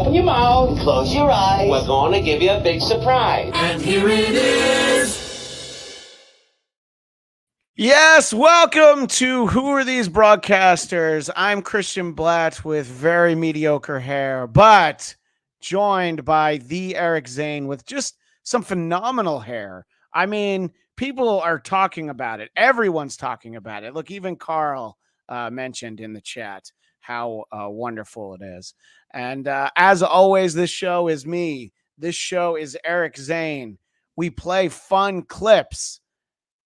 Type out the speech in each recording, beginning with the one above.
Open your mouth, close your eyes. We're going to give you a big surprise. And here it is. Yes, welcome to Who Are These Broadcasters? I'm Christian Bladt with very mediocre hair, but joined by the Eric Zane with just some phenomenal hair. I mean, people are talking about it. Everyone's talking about it. Look, even Carl mentioned in the chat how wonderful it is. And as always, this show is me. This show is Eric Zane. We play fun clips,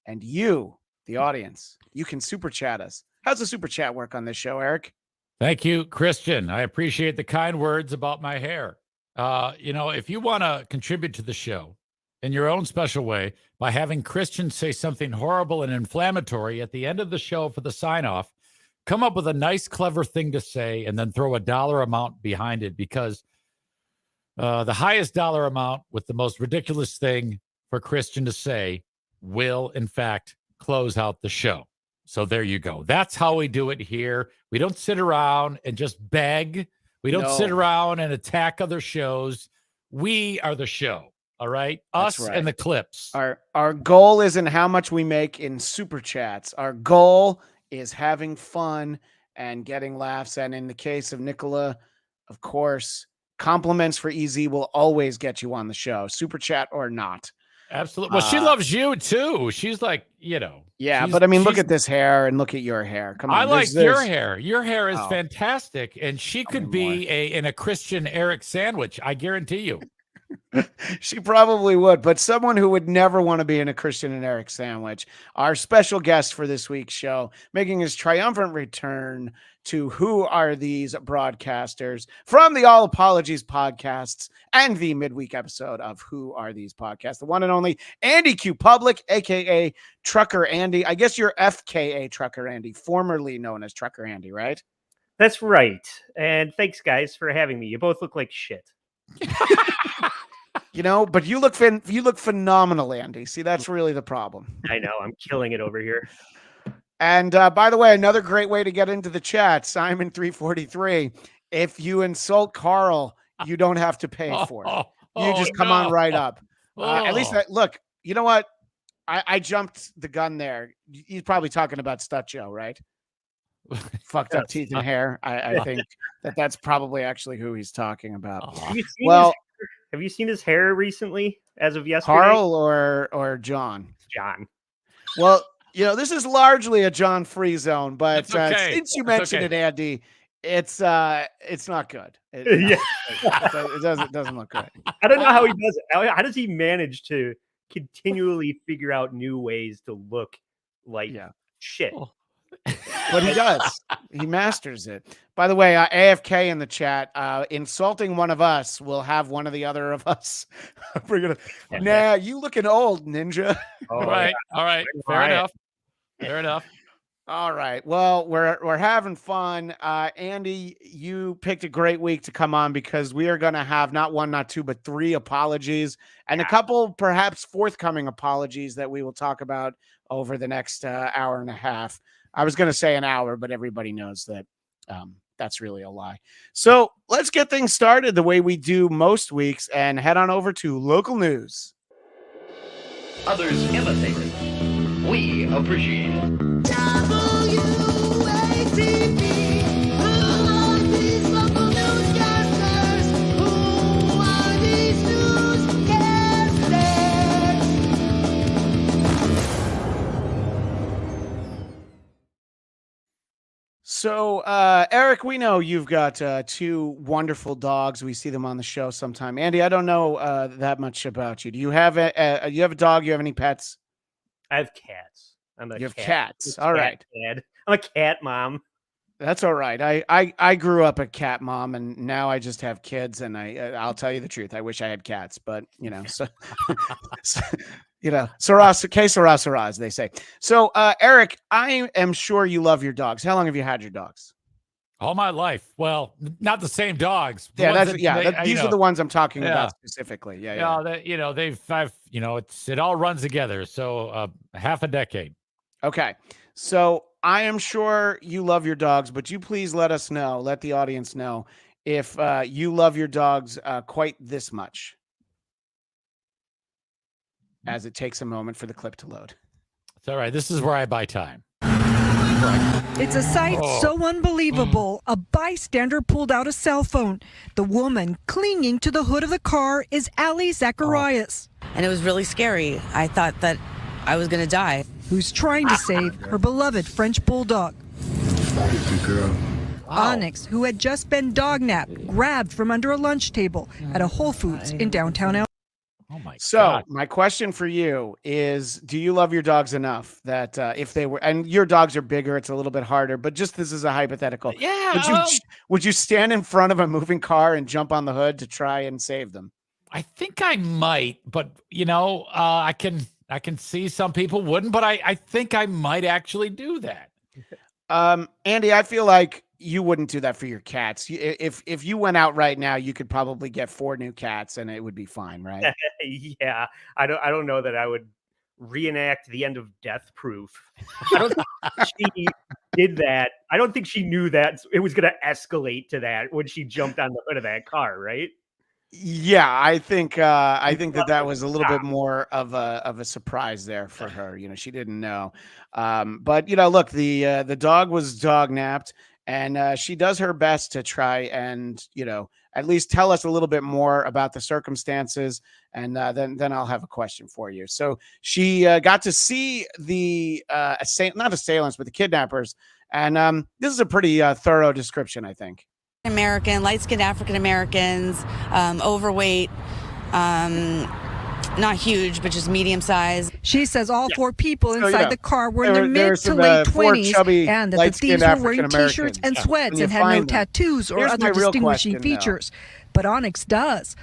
and you, the audience, you can super chat us. How's the super chat work on this show, Eric? Thank you, Christian. I appreciate the kind words about my hair. If you want to contribute to the show in your own special way by having Christian say something horrible and inflammatory at the end of the show for the sign off, come up with a nice, clever thing to say and then throw a dollar amount behind it, because the highest dollar amount with the most ridiculous thing for Christian to say will, in fact, close out the show. So there you go. That's how we do it here. We don't sit around and just beg. We don't sit around and attack other shows. We are the show. All right. Us and the clips. Our goal isn't how much we make in super chats. Our goal is having fun and getting laughs. And in the case of Nicola, of course, compliments for EZ will always get you on the show, super chat or not. Absolutely. Well, she loves you too. She's like, Yeah, but I mean, look at this hair and look at your hair. Come on. I like your hair. Your hair is fantastic. And she could be in a Christian Eric sandwich. I guarantee you. She probably would, but someone who would never want to be in a Christian and Eric sandwich. Our special guest for this week's show, making his triumphant return to Who Are These Broadcasters from the All Apologies podcasts and the midweek episode of Who Are These Podcasts, the one and only Andy Q Public, aka Trucker Andy. I guess you're FKA Trucker Andy, formerly known as Trucker Andy, right? That's right. And thanks, guys, for having me. You both look like shit. But you look phenomenal, Andy. See, that's really the problem. I know. I'm killing it over here. And by the way, another great way to get into the chat, Simon343. If you insult Carl, you don't have to pay for it. You just come on right up. At least, look, you know what? I jumped the gun there. He's probably talking about Stutcho, right? Fucked up teeth and hair. I think that's probably actually who he's talking about. Have you seen his hair recently as of yesterday? Carl or John? John. Well, this is largely a John free zone, but since you mentioned it, Andy, it's not good. It doesn't look good. I don't know how he does it. How does he manage to continually figure out new ways to look like shit? But he does. He masters it. By the way, AFK in the chat, insulting one of us will have one of the other of us. Nah, you looking old, ninja. All right. Fair enough. All right. Well, we're having fun. Andy, you picked a great week to come on because we are going to have not one, not two, but three apologies and a couple perhaps forthcoming apologies that we will talk about over the next hour and a half. I was going to say an hour, but everybody knows that that's really a lie. So let's get things started the way we do most weeks and head on over to local news. Others imitate it. We appreciate it. So, Eric, we know you've got two wonderful dogs. We see them on the show sometime. Andy, I don't know that much about you. Do you have a dog? You have any pets? I have cats. You have cats. All right. Dad. I'm a cat mom. That's all right. I grew up a cat mom, and now I just have kids. And I'll tell you the truth. I wish I had cats, but Saras, they say. So, Eric, I am sure you love your dogs. How long have you had your dogs? All my life. Well, not the same dogs. These are the ones I'm talking about specifically. It all runs together. So half a decade. Okay. So I am sure you love your dogs, but you please let the audience know if you love your dogs quite this much, as it takes a moment for the clip to load. It's all right. This is where I buy time. It's a sight so unbelievable. A bystander pulled out a cell phone. The woman clinging to the hood of the car is Ali Zacharias. And it was really scary. I thought that I was going to die. Who's trying to save her beloved French bulldog. Good girl. Onyx, who had just been dog-napped, grabbed from under a lunch table at a Whole Foods in downtown LA. Oh my So God. my question for you is, do you love your dogs enough that if they were, and your dogs are bigger, it's a little bit harder, but just this is a hypothetical. Yeah. Would you stand in front of a moving car and jump on the hood to try and save them? I think I might, but I can see some people wouldn't, but I think I might actually do that. Andy, I feel like you wouldn't do that for your cats. If you went out right now, you could probably get 4 new cats and it would be fine, right? Yeah, I don't know that I would reenact the end of Death Proof. I don't think she did that. I don't think she knew that it was going to escalate to that when she jumped on the hood of that car, right? Yeah, I think that was a little bit more of a surprise there for her. She didn't know. But look, the dog was dog napped, and she does her best to try and at least tell us a little bit more about the circumstances, and then I'll have a question for you. So she got to see the not assailants, but the kidnappers, and this is a pretty thorough description, I think. American, light-skinned African Americans, overweight, not huge, but just medium size. She says all 4 people inside the car were in their there were mid to some, late 4 20s, chubby, and that the light-skinned thieves were wearing African-Americans. T-shirts and Yeah. sweats When you and had no find them. tattoos or Here's other my real distinguishing question, though. features. But Onyx does.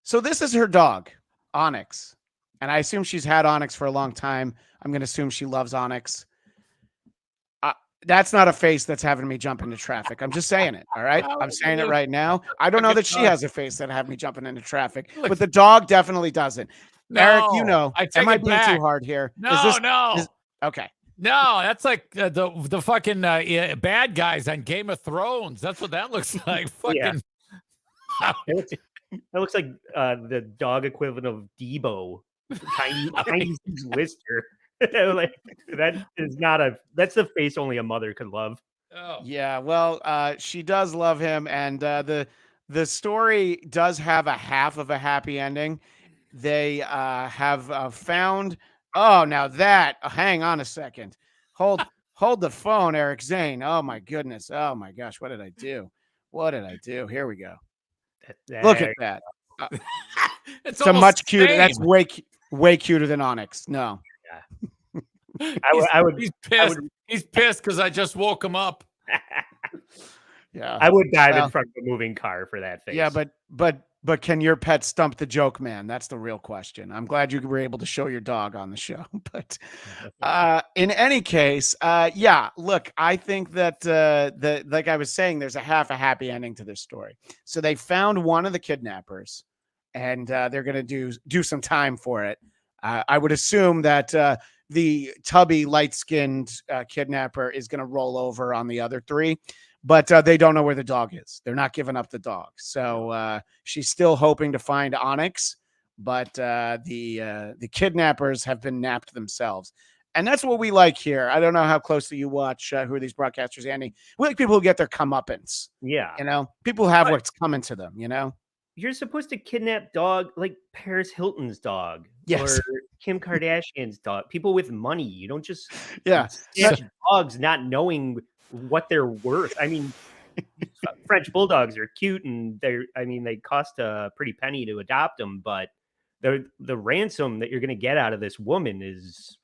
So this is her dog, Onyx, and I assume she's had Onyx for a long time. I'm going to assume she loves Onyx. That's not a face that's having me jump into traffic. I'm just saying it. All right. I'm saying it right now. I don't know that she has a face that have me jumping into traffic, but the dog definitely doesn't. No, Eric, I take am I it being back. too hard here? No. Okay. No, that's like the fucking bad guys on Game of Thrones. That's what that looks like. Fucking. Yeah. That looks like the dog equivalent of Debo, tiny Lister. Like that's the face only a mother could love. Oh. Yeah, well, she does love him, and the story does have a half of a happy ending. They have found. Oh, now that. Hang on a second. Hold the phone, Eric Zane. Oh my goodness. Oh my gosh. What did I do? Here we go. Look at that. It's a much cuter. same. That's way cuter than Onyx. No. I would. He's pissed. He's pissed because I just woke him up. Yeah. I would dive in front of a moving car for that face. Yeah, but can your pet stump the joke man? That's the real question. I'm glad you were able to show your dog on the show. But in any case, look, I think that like I was saying, there's a half a happy ending to this story. So they found one of the kidnappers, and they're going to do some time for it. I would assume that the tubby, light-skinned kidnapper is going to roll over on the other 3. But they don't know where the dog is. They're not giving up the dog. So she's still hoping to find Onyx, but the kidnappers have been napped themselves. And that's what we like here. I don't know how closely you watch Who Are These Broadcasters, Andy. We like people who get their comeuppance. Yeah. People who have what's coming to them, You're supposed to kidnap dog like Paris Hilton's dog. Yes. Or Kim Kardashian's dog. People with money. You don't just snatch dogs not knowing what they're worth. I mean, French bulldogs are cute, and they cost a pretty penny to adopt them, but the ransom that you're going to get out of this woman is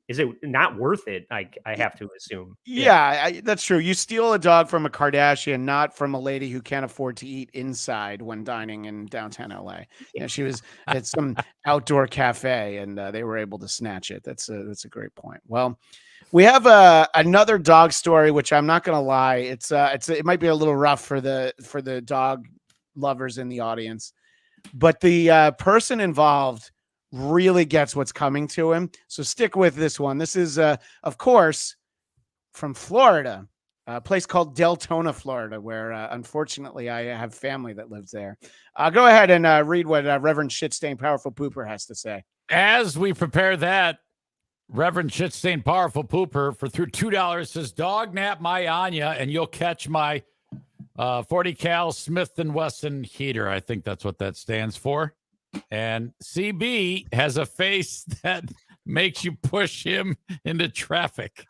it not worth it? I have to assume. Yeah, that's true. You steal a dog from a Kardashian, not from a lady who can't afford to eat inside when dining in downtown LA. She was at some outdoor cafe, and they were able to snatch it. That's a great point. Well, we have another dog story, which I'm not going to lie. It might be a little rough for the dog lovers in the audience, but the person involved really gets what's coming to him. So stick with this one. This is, of course, from Florida. a place called Deltona, Florida, where unfortunately I have family that lives there. Go ahead and read what Reverend Shitstain Powerful Pooper has to say. As we prepare that, Reverend Shitstain Powerful Pooper for through $2 says, dog nap my Anya and you'll catch my 40 cal Smith & Wesson heater. I think that's what that stands for. And CB has a face that makes you push him into traffic.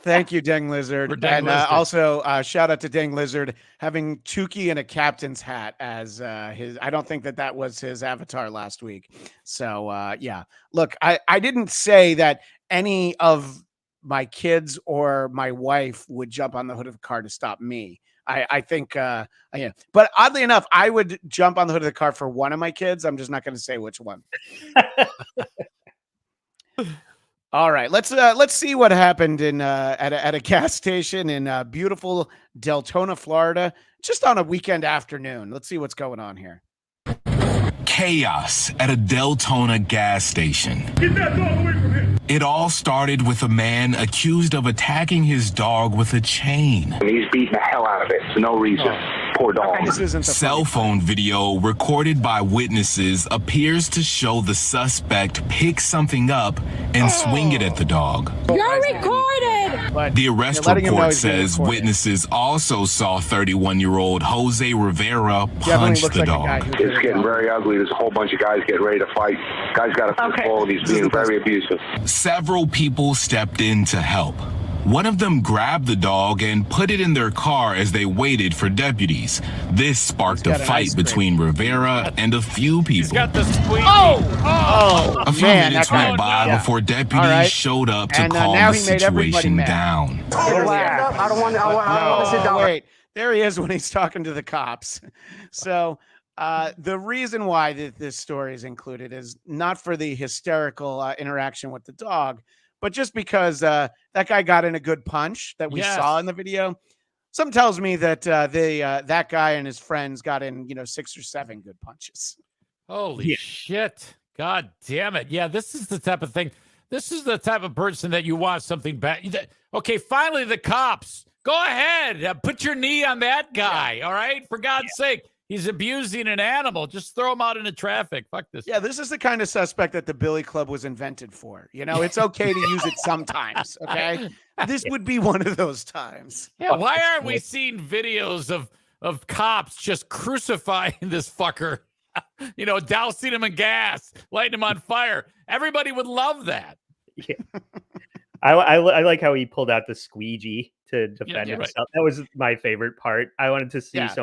Thank you, Dang Lizard. And also shout out to Dang Lizard having Tukey in a captain's hat as his. I don't think that was his avatar last week. So yeah, look, I didn't say that any of my kids or my wife would jump on the hood of a car to stop me. I think, yeah. But oddly enough, I would jump on the hood of the car for one of my kids. I'm just not going to say which one. All right, let's see what happened in at a gas station in beautiful Deltona, Florida, just on a weekend afternoon. Let's see what's going on here. Chaos at a Deltona gas station. Get that dog away from him. It all started with a man accused of attacking his dog with a chain. He's beating the hell out of it for no reason. Poor dog. This isn't the Cell phone video recorded by witnesses appears to show the suspect pick something up and swing it at the dog. You're recorded. But The arrest letting him know report he's being says recorded. witnesses also saw 31-year-old Jose Rivera Definitely punch looks the like a guy dog. who did It's it getting well. very ugly. There's a whole bunch of guys getting ready to fight. Guy's got a football and he's being very abusive. Several people stepped in to help. One of them grabbed the dog and put it in their car as they waited for deputies. This sparked a got an ice fight cream. between Rivera and a few He's people. got the squeaky. A few man, minutes that guy- went by yeah. before deputies All right. showed up to And, calm now the he made everybody situation mad. down. I don't want to sit down. Wait, there he is when he's talking to the cops. So the reason why this story is included is not for the hysterical interaction with the dog, but just because that guy got in a good punch that we Yes. saw in the video. Something tells me that that guy and his friends got in 6 or 7 good punches. Holy shit. God damn it. Yeah, this is the type of thing. This is the type of person that you want something bad. Okay, finally, the cops. Go ahead. Put your knee on that guy. All right? For God's sake. He's abusing an animal. Just throw him out into traffic. Fuck this. Yeah, this is the kind of suspect that the Billy Club was invented for. It's okay to use it sometimes. Okay, this would be one of those times. Yeah, why aren't we seeing videos of cops just crucifying this fucker? Dousing him in gas, lighting him on fire. Everybody would love that. Yeah. I like how he pulled out the squeegee to defend you're himself. That was my favorite part. I wanted to see Yeah.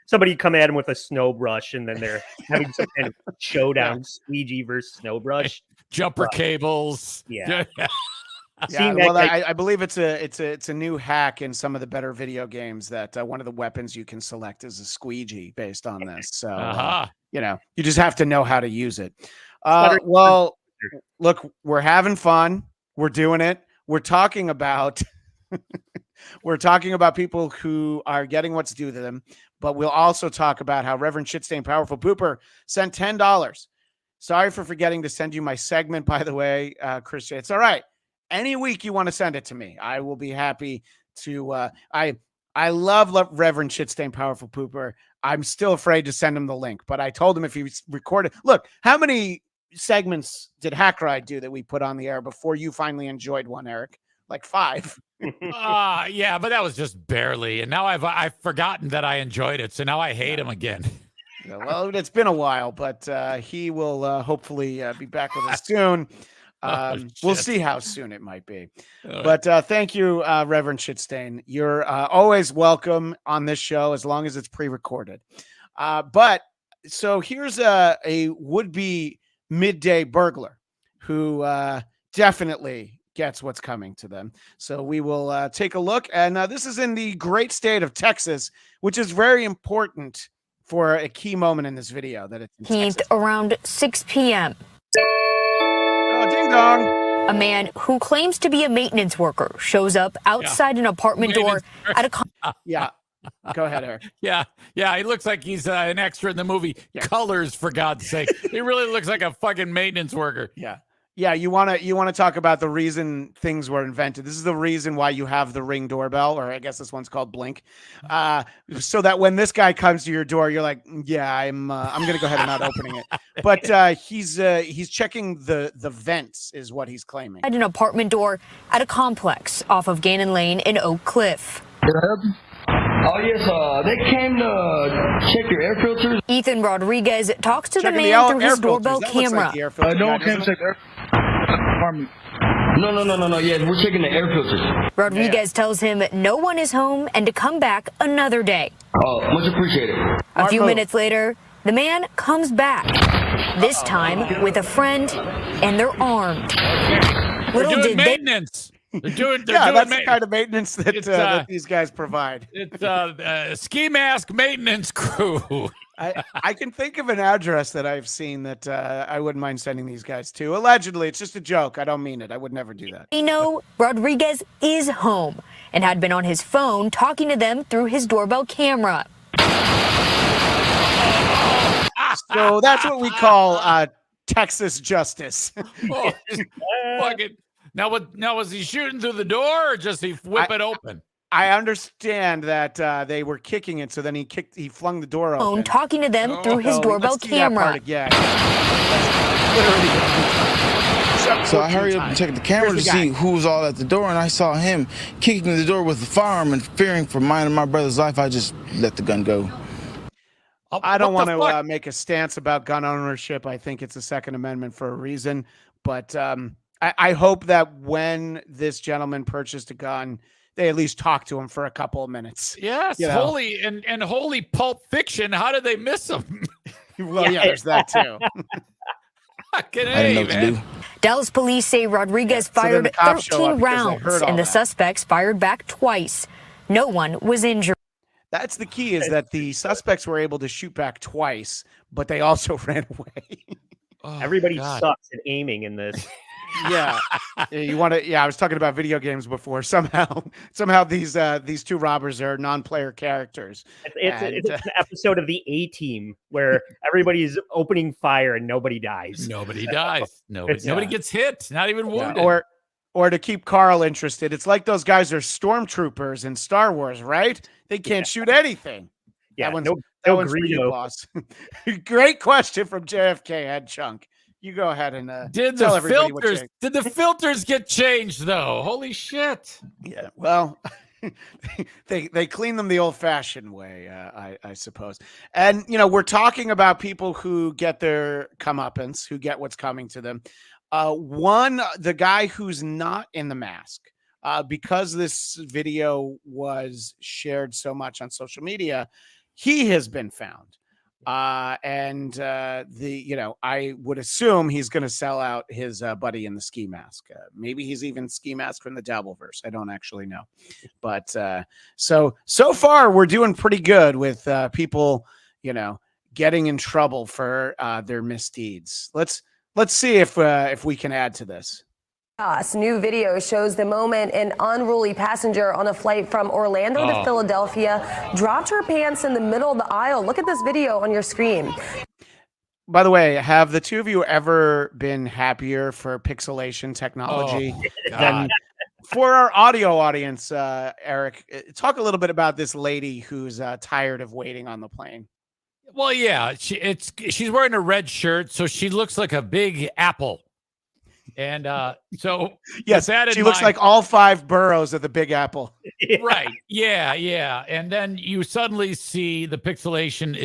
somebody come at him with a snow brush, and then they're having some kind of showdown, squeegee versus snow brush. Jumper cables. Yeah. Yeah, Seeing that well, guy- I believe it's a new hack in some of the better video games that one of the weapons you can select is a squeegee based on this. So Uh-huh. you just have to know how to use it. Better- Well, look, we're having fun. We're doing it. We're talking about people who are getting what's due to them, but we'll also talk about how Reverend Shitstain Powerful Pooper sent $10. Sorry for forgetting to send you my segment, by the way, Christian. It's all right. Any week you want to send it to me, I will be happy to. I love Reverend Shitstain Powerful Pooper. I'm still afraid to send him the link, but I told him if he recorded. Look, how many segments did Hack Ride do that we put on the air before you finally enjoyed one, Eric? Like 5. Yeah, but that was just barely. And now I've forgotten that I enjoyed it. So now I hate him again. Yeah, well, it's been a while, but he will hopefully be back with us soon. We'll see how soon it might be. But thank you, Reverend Shitstain. You're always welcome on this show as long as it's pre-recorded. But so here's a would-be midday burglar who definitely gets what's coming to them. So we will take a look. And this is in the great state of Texas, which is very important for a key moment in this video. That it's in Texas. Around 6 p.m. Oh, ding dong. A man who claims to be a maintenance worker shows up outside an apartment door at a Yeah. Go ahead, Eric. Yeah. He looks like he's an extra in the movie Colors, for God's sake. He really looks like a fucking maintenance worker. Yeah. Yeah, you want to talk about the reason things were invented. This is the reason why you have the Ring doorbell, or I guess this one's called Blink, so that when this guy comes to your door, you're like, yeah, I'm gonna go ahead and not opening it. But he's checking the vents, is what he's claiming. At an apartment door at a complex off of Gannon Lane in Oak Cliff. Oh, yes, they came to check your air filters. Ethan Rodriguez talks to the man through his doorbell camera. Like no one came to check the air apartment. No. Yeah, we're checking the air filters. Rodriguez tells him no one is home and to come back another day. Oh, much appreciated. A few minutes later, the man comes back, this time with a friend, and they're armed. Little did maintenance. They're doing that's the kind of maintenance that these guys provide. It's ski mask maintenance crew. I can think of an address that I've seen that I wouldn't mind sending these guys to. Allegedly, it's just a joke. I don't mean it. I would never do that. You know, Rodriguez is home and had been on his phone talking to them through his doorbell camera. So that's what we call Texas justice. Fucking. Now, was he shooting through the door or just he whip it open? I understand that they were kicking it, so then he flung the door open. Talking to them through his doorbell camera. So I hurried up and checked the camera to see who was all at the door, and I saw him kicking the door with the firearm, and fearing for mine and my brother's life, I just let the gun go. I don't want to make a stance about gun ownership. I think it's a Second Amendment for a reason, but I hope that when this gentleman purchased a gun, they at least talk to him for a couple of minutes. Yes, holy and holy Pulp Fiction. How did they miss him? Well, yeah, there's that too. Dallas police say Rodriguez fired 13 rounds, and the suspects fired back twice. No one was injured. That's the key, is that the suspects were able to shoot back twice, but they also ran away. Everybody sucks at aiming in this. Yeah, you want to? Yeah, I was talking about video games before. Somehow these two robbers are non-player characters. It's an episode of the A-Team where everybody's opening fire and nobody dies. Nobody dies. Nobody gets hit. Not even wounded. Or to keep Carl interested, it's like those guys are stormtroopers in Star Wars, right? They can't shoot anything. Yeah, that one's for you, boss. Great question from JFK Head Chunk. You go ahead and tell everybody did the filters get changed though? Holy shit! Yeah, well, they clean them the old-fashioned way, I suppose. And we're talking about people who get their comeuppance, who get what's coming to them. The guy who's not in the mask, because this video was shared so much on social media, he has been found. I would assume he's going to sell out his buddy in the ski mask. Maybe he's even ski mask from the Dabbleverse. I don't actually know, but so far we're doing pretty good with people, getting in trouble for their misdeeds. Let's see if we can add to this. New video shows the moment an unruly passenger on a flight from Orlando to Philadelphia dropped her pants in the middle of the aisle. Look at this video on your screen. By the way, have the two of you ever been happier for pixelation technology than for our audio audience? Eric, talk a little bit about this lady who's tired of waiting on the plane. Well, yeah, she's wearing a red shirt, so she looks like a big apple. And so yes, she looks like all 5 boroughs of the Big Apple. Right. Yeah. And then you suddenly see the pixelation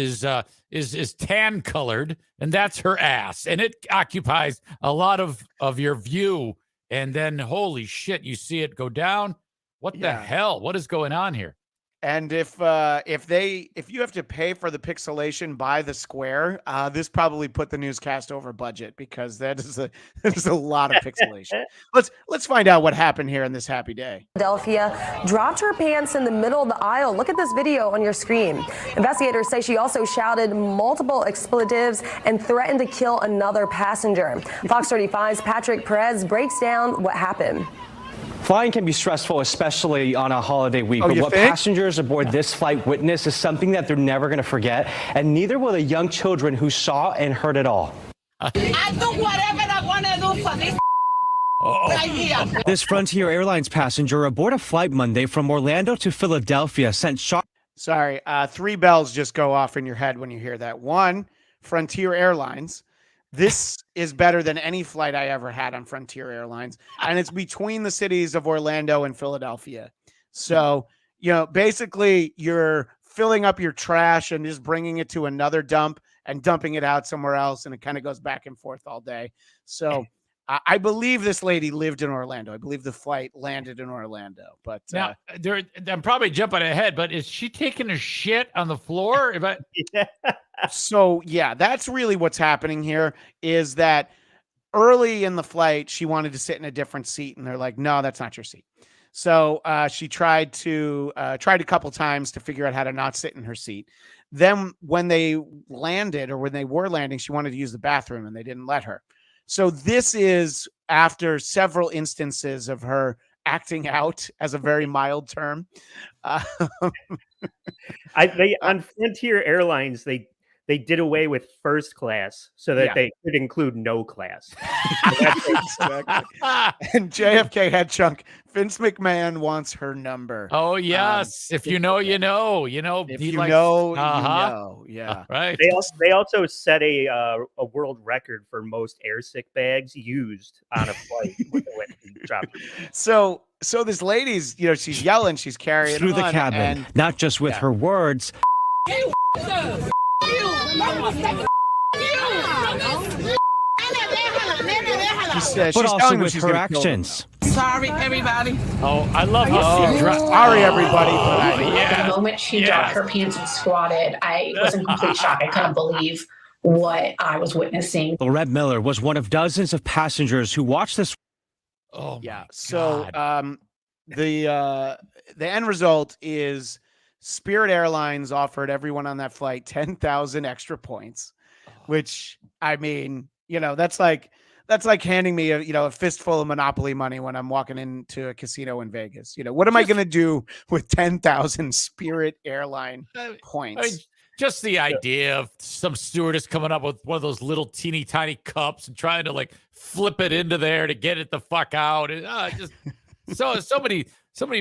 is tan colored, and that's her ass, and it occupies a lot of your view. And then holy shit, you see it go down. What the hell? What is going on here? And if you have to pay for the pixelation by the square, this probably put the newscast over budget, because that is a lot of pixelation. Let's find out what happened here in this happy day. Philadelphia dropped her pants in the middle of the aisle. Look at this video on your screen. Investigators say she also shouted multiple expletives and threatened to kill another passenger. Fox 35's Patrick Perez breaks down what happened. Flying can be stressful, especially on a holiday week. But what passengers aboard this flight witnessed is something that they're never going to forget, and neither will the young children who saw and heard it all. I do whatever I want to do for this right here. This Frontier Airlines passenger aboard a flight Monday from Orlando to Philadelphia sent shock. Sorry, 3 bells just go off in your head when you hear that. One, Frontier Airlines. This is better than any flight I ever had on Frontier Airlines. And it's between the cities of Orlando and Philadelphia. So, basically you're filling up your trash and just bringing it to another dump and dumping it out somewhere else. And it kind of goes back and forth all day. So I believe this lady lived in Orlando. I believe the flight landed in Orlando. But now, I'm probably jumping ahead, but is she taking a shit on the floor? So, yeah, that's really what's happening here is that early in the flight, she wanted to sit in a different seat. And they're like, no, that's not your seat. So she tried a couple times to figure out how to not sit in her seat. Then when they landed or when they were landing, she wanted to use the bathroom and they didn't let her. So this is after several instances of her acting out, as a very mild term. On Frontier Airlines, they did away with first class so that they could include no class. And JFK head chunk, Vince McMahon wants her number. Oh, yes. If you know, you know. If you know, you know. Yeah. Right. They also set a world record for most airsick bags used on a flight. So this lady's, she's yelling, she's carrying through the on, cabin, and not just with her words. She's but also with she's her actions. Sorry, everybody. Oh, I love you. Sorry, everybody. The moment she dropped her pants and squatted, I was in complete shock. I couldn't believe what I was witnessing. Lorette Miller was one of dozens of passengers who watched this. Oh, yeah. So the end result is Spirit Airlines offered everyone on that flight 10,000 extra points, which, I mean, that's like handing me a fistful of Monopoly money when I'm walking into a casino in Vegas. What am I going to do with 10,000 Spirit Airline points? I mean, just the idea of some stewardess coming up with one of those little teeny tiny cups and trying to flip it into there to get it the fuck out. And just so many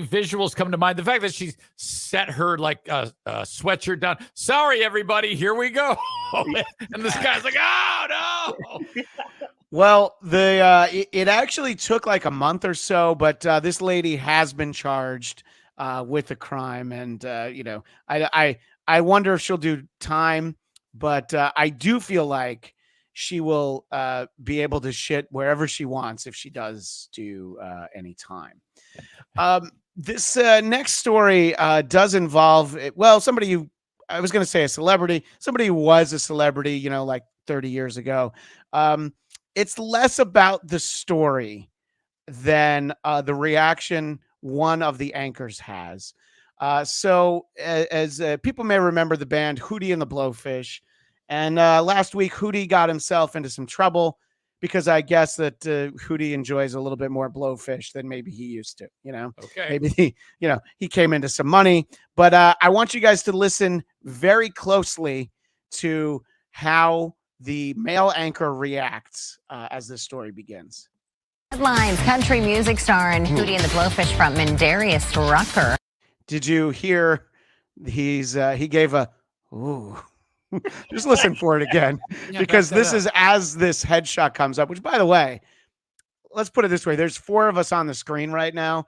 visuals come to mind. The fact that she set her sweatshirt down. Sorry, everybody, here we go. And this guy's like, oh no. Well, it actually took like a month or so, but this lady has been charged with a crime, and I wonder if she'll do time, but I do feel like she will be able to shit wherever she wants if she does do any time. This next story does involve, somebody who, I was going to say a celebrity, somebody who was a celebrity, like 30 years ago. It's less about the story than the reaction one of the anchors has. So as people may remember the band Hootie and the Blowfish, and last week Hootie got himself into some trouble because I guess that Hootie enjoys a little bit more Blowfish than maybe he used to, Okay. Maybe he came into some money, but I want you guys to listen very closely to how the male anchor reacts as this story begins. Headlines: country music star and Hootie and the Blowfish frontman Darius Rucker. Did you hear he gave a ooh? Just listen for it again, because this is as this headshot comes up, which, by the way, let's put it this way. There's 4 of us on the screen right now.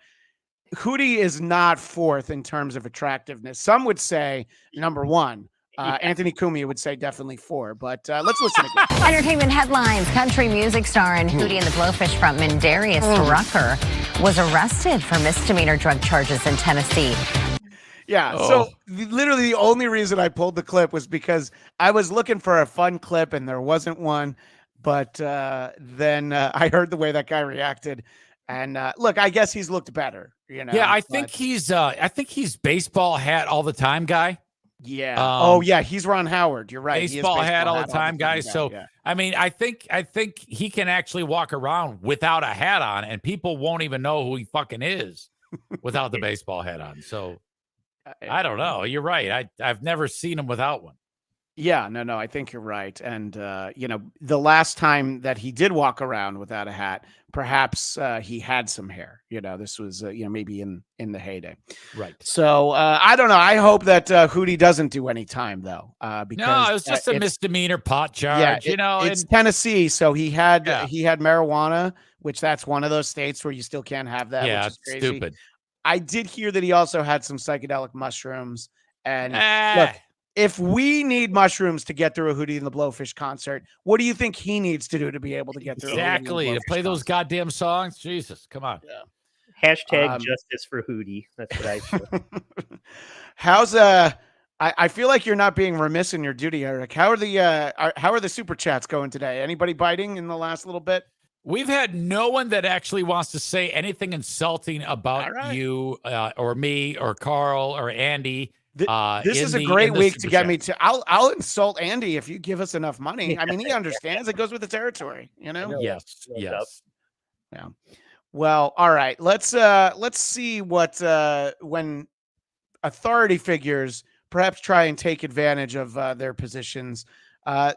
Hootie is not 4th in terms of attractiveness. Some would say number 1. Anthony Cumia would say definitely 4, but let's listen again. Entertainment headlines: country music star and Hootie and the Blowfish frontman Darius Rucker was arrested for misdemeanor drug charges in Tennessee. Yeah, so literally the only reason I pulled the clip was because I was looking for a fun clip and there wasn't one, but then I heard the way that guy reacted, and look, I guess he's looked better, Yeah, I think he's baseball hat all the time guy. Yeah. He's Ron Howard. You're right. Baseball hat all the time, guys. So, yeah. I mean, I think he can actually walk around without a hat on, and people won't even know who he fucking is without the baseball hat on. So, I don't know. You're right. I've never seen him without one. Yeah, no, I think you're right. And, the last time that he did walk around without a hat, perhaps he had some hair. This was, maybe in the heyday. Right. So I don't know. I hope that Hootie doesn't do any time, though. Because no, it was just a misdemeanor pot charge. Yeah, it's Tennessee. So he had marijuana, which that's one of those states where you still can't have that. Yeah, which is crazy. stupid. I did hear that he also had some psychedelic mushrooms. And look, if we need mushrooms to get through a Hootie and the Blowfish concert, what do you think he needs to do to be able to get through? Exactly, to play those goddamn songs. Jesus, come on. Yeah. Hashtag justice for Hootie. That's what I feel. How's I feel like you're not being remiss in your duty, Eric. How are the super chats going today? Anybody biting in the last little bit? We've had no one that actually wants to say anything insulting about you or me or Carl or Andy. This is a great week to get me to. I'll insult Andy if you give us enough money. I mean, he understands. It goes with the territory, Yes. Yeah. Well, all right. Let's see what when authority figures perhaps try and take advantage of their positions.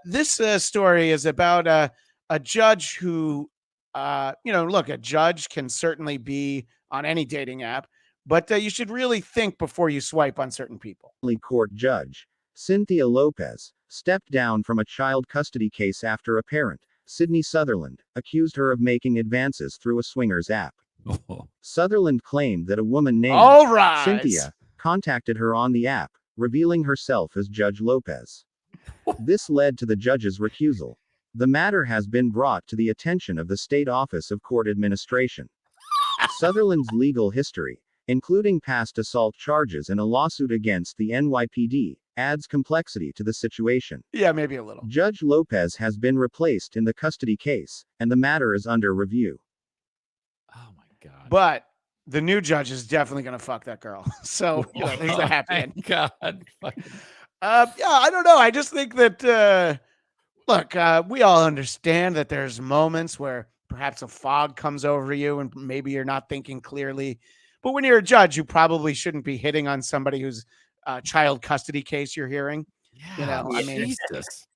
This story is about a judge who, look, a judge can certainly be on any dating app. But you should really think before you swipe on certain people. Court judge Cynthia Lopez stepped down from a child custody case after a parent, Sydney Sutherland, accused her of making advances through a swingers app. Sutherland claimed that a woman named Cynthia contacted her on the app, revealing herself as Judge Lopez. This led to the judge's recusal. The matter has been brought to the attention of the State Office of Court Administration. Sutherland's legal history, including past assault charges and a lawsuit against the NYPD, adds complexity to the situation. Yeah, maybe a little. Judge Lopez has been replaced in the custody case, and the matter is under review. Oh my God. But the new judge is definitely going to fuck that girl. So, there's a happy end. God. I don't know. I just think that, look, we all understand that there's moments where perhaps a fog comes over you and maybe you're not thinking clearly. But when you're a judge, you probably shouldn't be hitting on somebody who's child custody case you're hearing. Yeah, Jesus.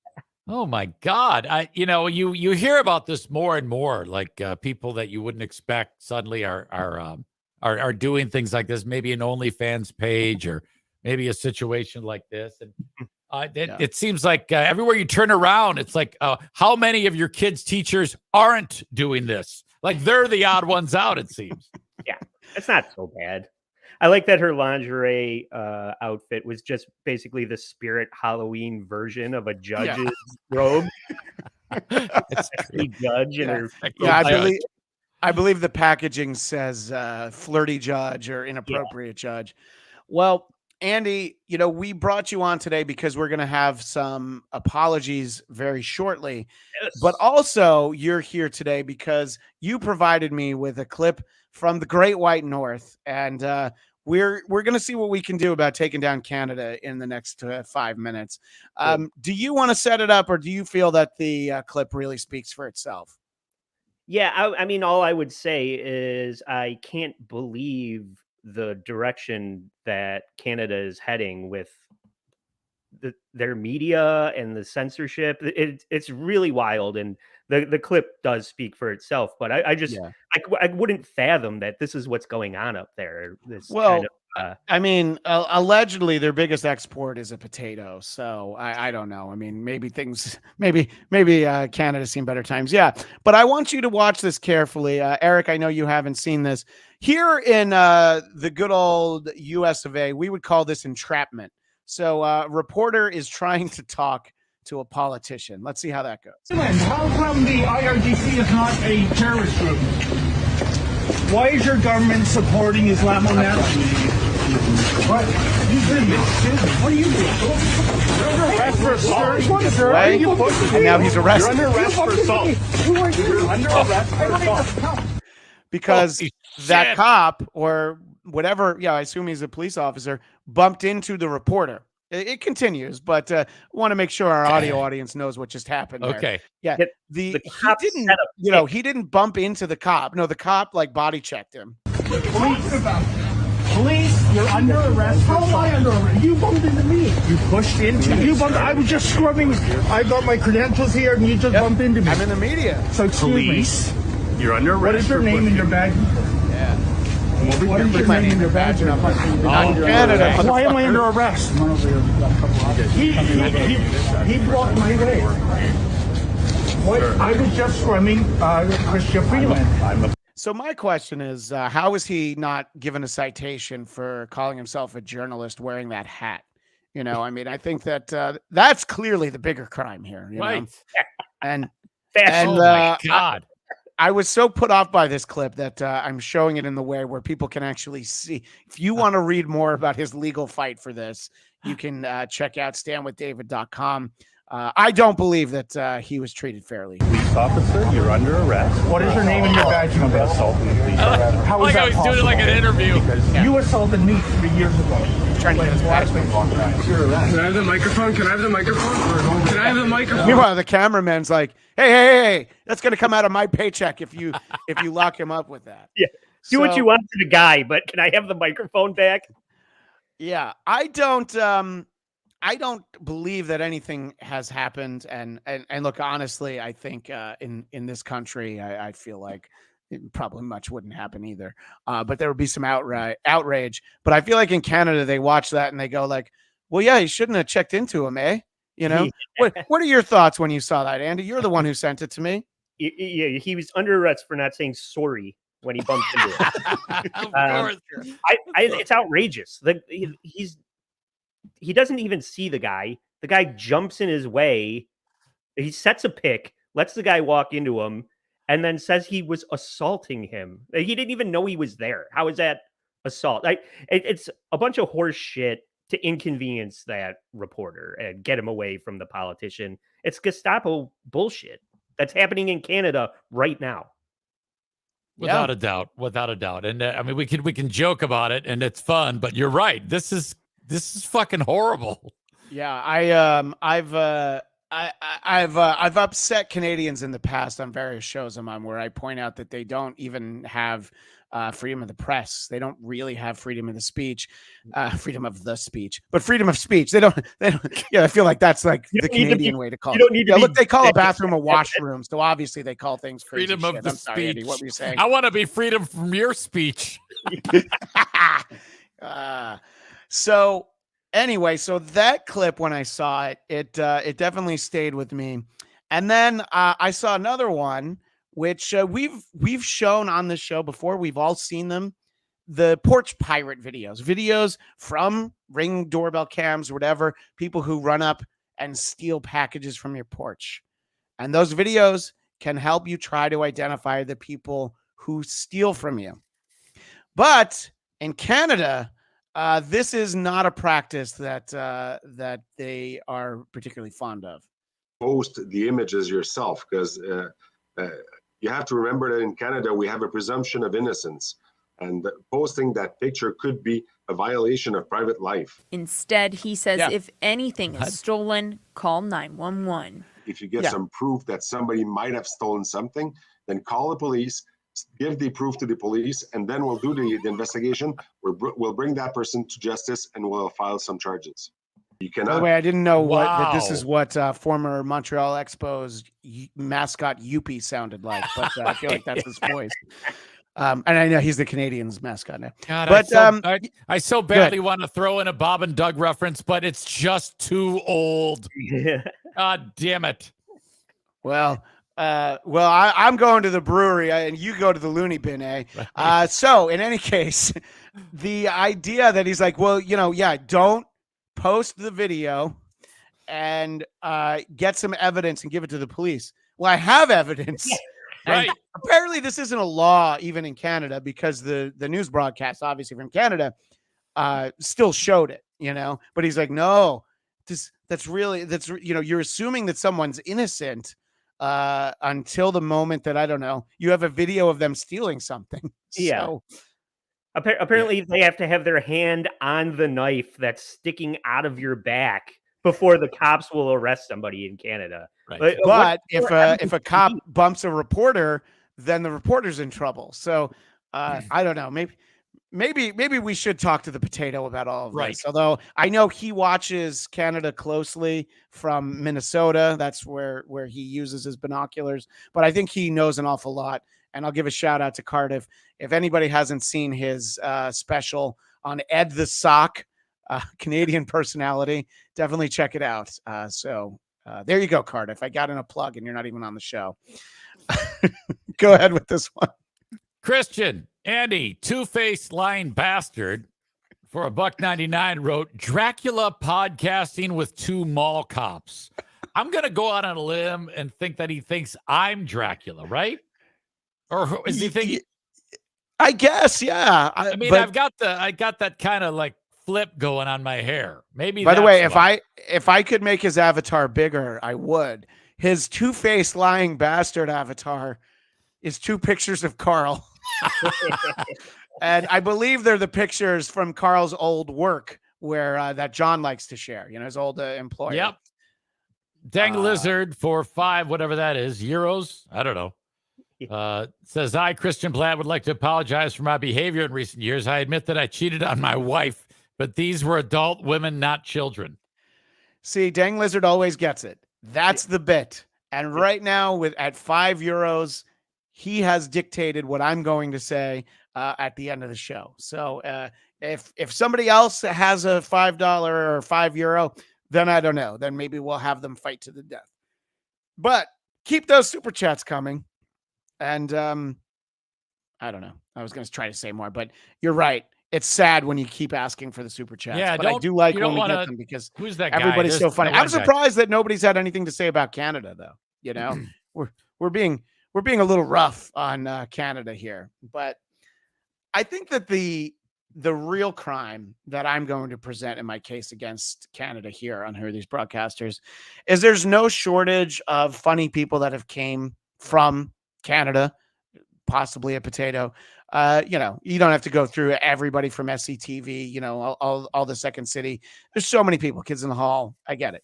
Oh my God. You hear about this more and more, like people that you wouldn't expect suddenly are doing things like this, maybe an OnlyFans page or maybe a situation like this. And it seems like everywhere you turn around, it's like, how many of your kids' teachers aren't doing this? Like they're the odd ones out, it seems. Yeah. It's not so bad. I like that her lingerie outfit was just basically the Spirit Halloween version of a judge's robe. It's a judge in her. Yeah, I believe the packaging says flirty judge or inappropriate judge. Well, Andy, we brought you on today because we're going to have some apologies very shortly. Yes. But also you're here today because you provided me with a clip from the Great White North. And we're going to see what we can do about taking down Canada in the next 5 minutes. Do you want to set it up or do you feel that the clip really speaks for itself? Yeah, I mean, all I would say is I can't believe the direction that Canada is heading with their media and the censorship. It's really wild, and the clip does speak for itself. But I wouldn't fathom that this is what's going on up there. Allegedly their biggest export is a potato. So I don't know. I mean, maybe Canada's seen better times. Yeah. But I want you to watch this carefully. Eric, I know you haven't seen this. Here in the good old US of A, we would call this entrapment. So a reporter is trying to talk to a politician. Let's see how that goes. How come the IRGC is not a terrorist group? Why is your government supporting Islamo now? What? What are you doing? You're under arrest for assault. And now he's arrested. You're under arrest for assault. You're under arrest for assault. Because that cop or whatever, I assume he's a police officer, bumped into the reporter. It continues, but want to make sure our audio audience knows what just happened there. Okay. Yeah. He didn't bump into the cop. No, the cop body checked him. Police You're under arrest. How am I under arrest? You bumped into me. You pushed into me. You bumped. I was just scrubbing. I got my credentials here, and you just bumped into me. I'm in the media. So excuse Police. me. You're under arrest. What is your name and your badge? Yeah. What is your name and your badge? Canada. Why am I under arrest? He blocked my way. What? I was just scrumming Christian Freeland. So my question is, how is he not given a citation for calling himself a journalist wearing that hat? You know, I mean, I think that that's clearly the bigger crime here. You know? And oh my God. I was so put off by this clip that I'm showing it in the way where people can actually see. If you want to read more about his legal fight for this, you can check out standwithdavid.com. I don't believe that he was treated fairly. Police officer, you're under arrest. What is your name and your badge? You assaulted me. How is that he's doing it like an interview. You assaulted me 3 years ago. Trying to get his badge. Can I have the microphone? Can I have the microphone? Can I have the microphone? Meanwhile, the cameraman's like, hey, that's going to come out of my paycheck if you lock him up with that. Yeah. Do what you want to the guy, but can I have the microphone back? Yeah, I don't believe that anything has happened. And look, honestly, I think in this country, I feel like it probably much wouldn't happen either. But there would be some outrage. But I feel like in Canada, they watch that and they go like, well, yeah, you shouldn't have checked into him, eh? You know, what are your thoughts when you saw that, Andy? You're the one who sent it to me. Yeah, he was under arrest for not saying sorry when he bumped into it. It's outrageous. He doesn't even see the guy. The guy jumps in his way. He sets a pick, lets the guy walk into him, and then says he was assaulting him. He didn't even know he was there. How is that assault? It's a bunch of horse shit to inconvenience that reporter and get him away from the politician. It's Gestapo bullshit that's happening in Canada right now. Without a doubt. And I mean, we can joke about it and it's fun, but you're right. This is fucking horrible. Yeah, I've upset Canadians in the past on various shows I'm on where I point out that they don't even have freedom of the press. They don't really have freedom of the speech, freedom of the speech, but freedom of speech. They don't. Yeah, I feel like that's like the Canadian way to call it. Look, they call a bathroom a washroom, so obviously they call things crazy freedom of shit. the I'm sorry, speech. Andy, what were you saying? I want to be freedom from your speech. So anyway, so that clip, when I saw it, it definitely stayed with me. And then I saw another one, which we've shown on this show before. We've all seen them. The Porch pirate videos from Ring doorbell cams, or whatever, people who run up and steal packages from your porch. And those videos can help you try to identify the people who steal from you. But in Canada, this is not a practice that they are particularly fond of. Post the images yourself, because you have to remember that in Canada we have a presumption of innocence, and posting that picture could be a violation of private life. Instead, he says if anything is stolen, call 911. If you get some proof that somebody might have stolen something, then call the police, give the proof to the police, and then we'll do the investigation. We'll bring that person to justice and we'll file some charges. You cannot. By the way, I didn't know that this is what former Montreal Expos mascot Youpie sounded like, but I feel like that's his voice. And I know he's the Canadians mascot now. God, but I so badly want to throw in a Bob and Doug reference, but it's just too old. God damn it. Well, I'm going to the brewery and you go to the loony bin, eh? So in any case, the idea that he's like, well, don't post the video and get some evidence and give it to the police. Well, I have evidence. Right. Apparently this isn't a law even in Canada, because the news broadcast, obviously from Canada, still showed it, but he's like, no, you're assuming that someone's innocent until the moment that, I don't know, you have a video of them stealing something. Yeah. So, apparently they have to have their hand on the knife that's sticking out of your back before the cops will arrest somebody in Canada. Right. But if a cop bumps a reporter, then the reporter's in trouble. So I don't know. maybe we should talk to the potato about all of this. Although I know he watches Canada closely from Minnesota. That's where he uses his binoculars. But I think he knows an awful lot. And I'll give a shout out to Cardiff. If anybody hasn't seen his special on Ed the Sock, Canadian personality, definitely check it out. So there you go, Cardiff. I got in a plug and you're not even on the show. Go ahead with this one. Christian, Andy, two-faced lying bastard for $1.99 wrote Dracula podcasting with two mall cops. I'm going to go out on a limb and think that he thinks I'm Dracula, right? Or is he thinking? I guess, yeah. I mean, I got that kind of like flip going on my hair. Maybe. By the way, if I could make his avatar bigger, I would. His two-faced lying bastard avatar is two pictures of Carl. And I believe they're the pictures from Carl's old work where that John likes to share, his old employer. Yep. Dang lizard for €5, whatever that is, euros. I don't know. Says, I, Christian Bladt, would like to apologize for my behavior in recent years. I admit that I cheated on my wife, but these were adult women, not children. See, Dang Lizard always gets it. That's the bit. And right now, at €5, he has dictated what I'm going to say at the end of the show. So if somebody else has a $5 or €5, then I don't know. Then maybe we'll have them fight to the death. But keep those super chats coming. And I don't know. I was going to try to say more, but you're right. It's sad when you keep asking for the super chats. Yeah, but I do like when we get them because who's that guy? Everybody's so funny. I'm surprised that nobody's had anything to say about Canada, though. We're being a little rough on Canada here, but I think that the real crime that I'm going to present in my case against Canada here on Who Are These Broadcasters is there's no shortage of funny people that have came from Canada, possibly a potato. You don't have to go through everybody from SCTV, all the Second City. There's so many people, Kids in the Hall. I get it.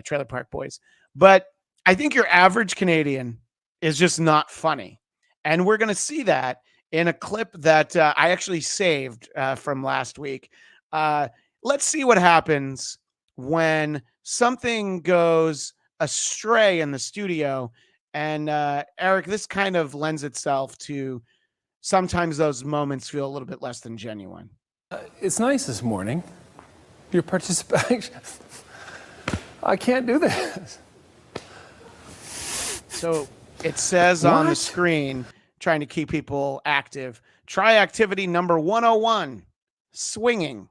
Trailer Park Boys. But I think your average Canadian is just not funny. And we're going to see that in a clip that I actually saved from last week. Let's see what happens when something goes astray in the studio. And Eric, this kind of lends itself to sometimes those moments feel a little bit less than genuine. It's nice this morning. Your participation. I can't do this. So it says on the screen, trying to keep people active, try activity number 101, swinging.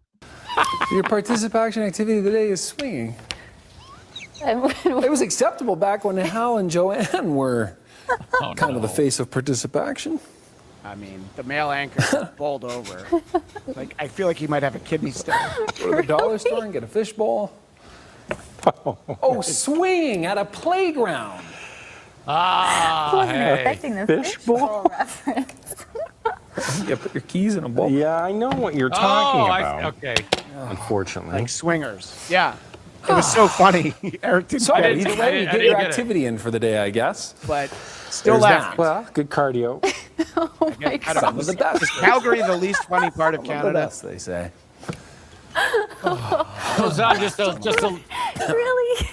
Your participation activity today is swinging. It was acceptable back when Hal and Joanne were kind of the face of participation. I mean, the male anchor bowled over. Like, I feel like he might have a kidney stone. Go to the dollar store and get a fishbowl. Oh, swinging at a playground. Expecting the fishbowl reference. Yeah, put your keys in a bowl. Yeah, I know what you're talking about. Okay. Unfortunately. Like swingers. Yeah. It was so funny. Eric didn't get it. Either way, you get your activity in for the day, I guess. But still laughing. Well, good cardio. Oh my God. Some of the best. Is Calgary the least funny part of Canada? The best, they say. Goes on just a Really?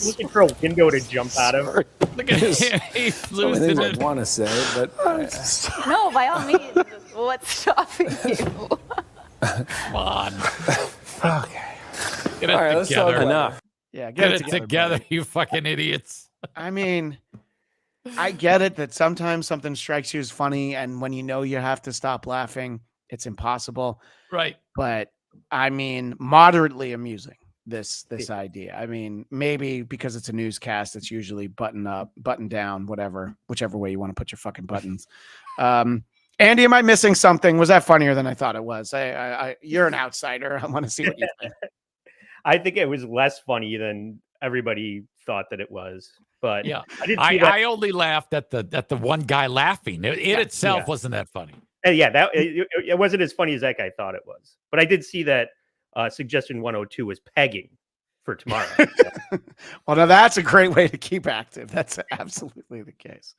Looking for a window to jump out of. Look at him. He's losing I it. want to say, but No, by all means. What's stopping you? Come on. Okay. Get it all right, let's talk together. Enough. Yeah, Get it together, you fucking idiots. I mean, I get it that sometimes something strikes you as funny, and when you know you have to stop laughing, it's impossible. Right. But I mean, moderately amusing, this idea. I mean, maybe because it's a newscast, it's usually button up, button down, whichever way you want to put your fucking buttons. Andy, am I missing something? Was that funnier than I thought it was? You're an outsider. I want to see what you think. I think it was less funny than everybody thought that it was. But yeah, I only laughed at the one guy laughing. It itself wasn't that funny. Yeah, it wasn't as funny as that guy thought it was. But I did see that suggestion 102 was pegging for tomorrow. Well, now that's a great way to keep active. That's absolutely the case.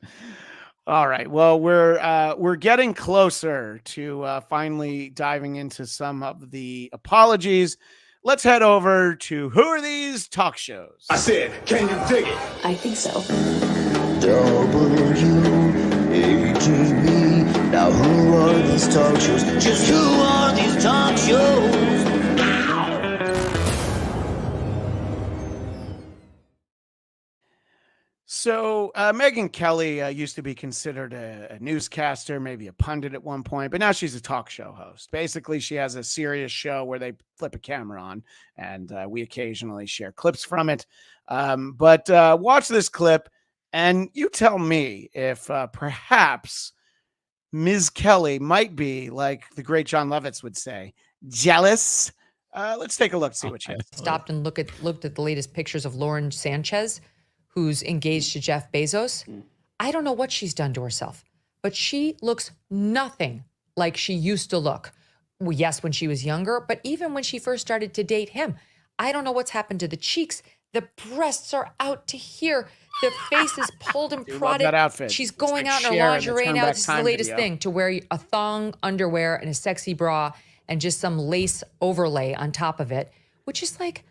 All right. Well, we're getting closer to finally diving into some of the apologies. Let's head over to Who Are These Talk Shows? I said, can you dig it? I think so. WATV. Now who are these talk shows? Just who are these talk shows? So Megyn Kelly used to be considered a newscaster, maybe a pundit at one point, but now she's a talk show host. Basically, she has a serious show where they flip a camera on, and we occasionally share clips from it. But watch this clip, and you tell me if perhaps Ms. Kelly might be, like the great John Lovitz would say, jealous. Let's take a look, see what she has. Stopped and looked at the latest pictures of Lauren Sanchez, who's engaged to Jeff Bezos. I don't know what she's done to herself, but she looks nothing like she used to look. Well, yes, when she was younger, but even when she first started to date him, I don't know what's happened to the cheeks. The breasts are out to here. The face is pulled and prodded. That outfit. She's It's going like out in her Cher in the lingerie Turn now. Back This is the Time latest video. thing, to wear a thong underwear and a sexy bra and just some lace overlay on top of it, which is like,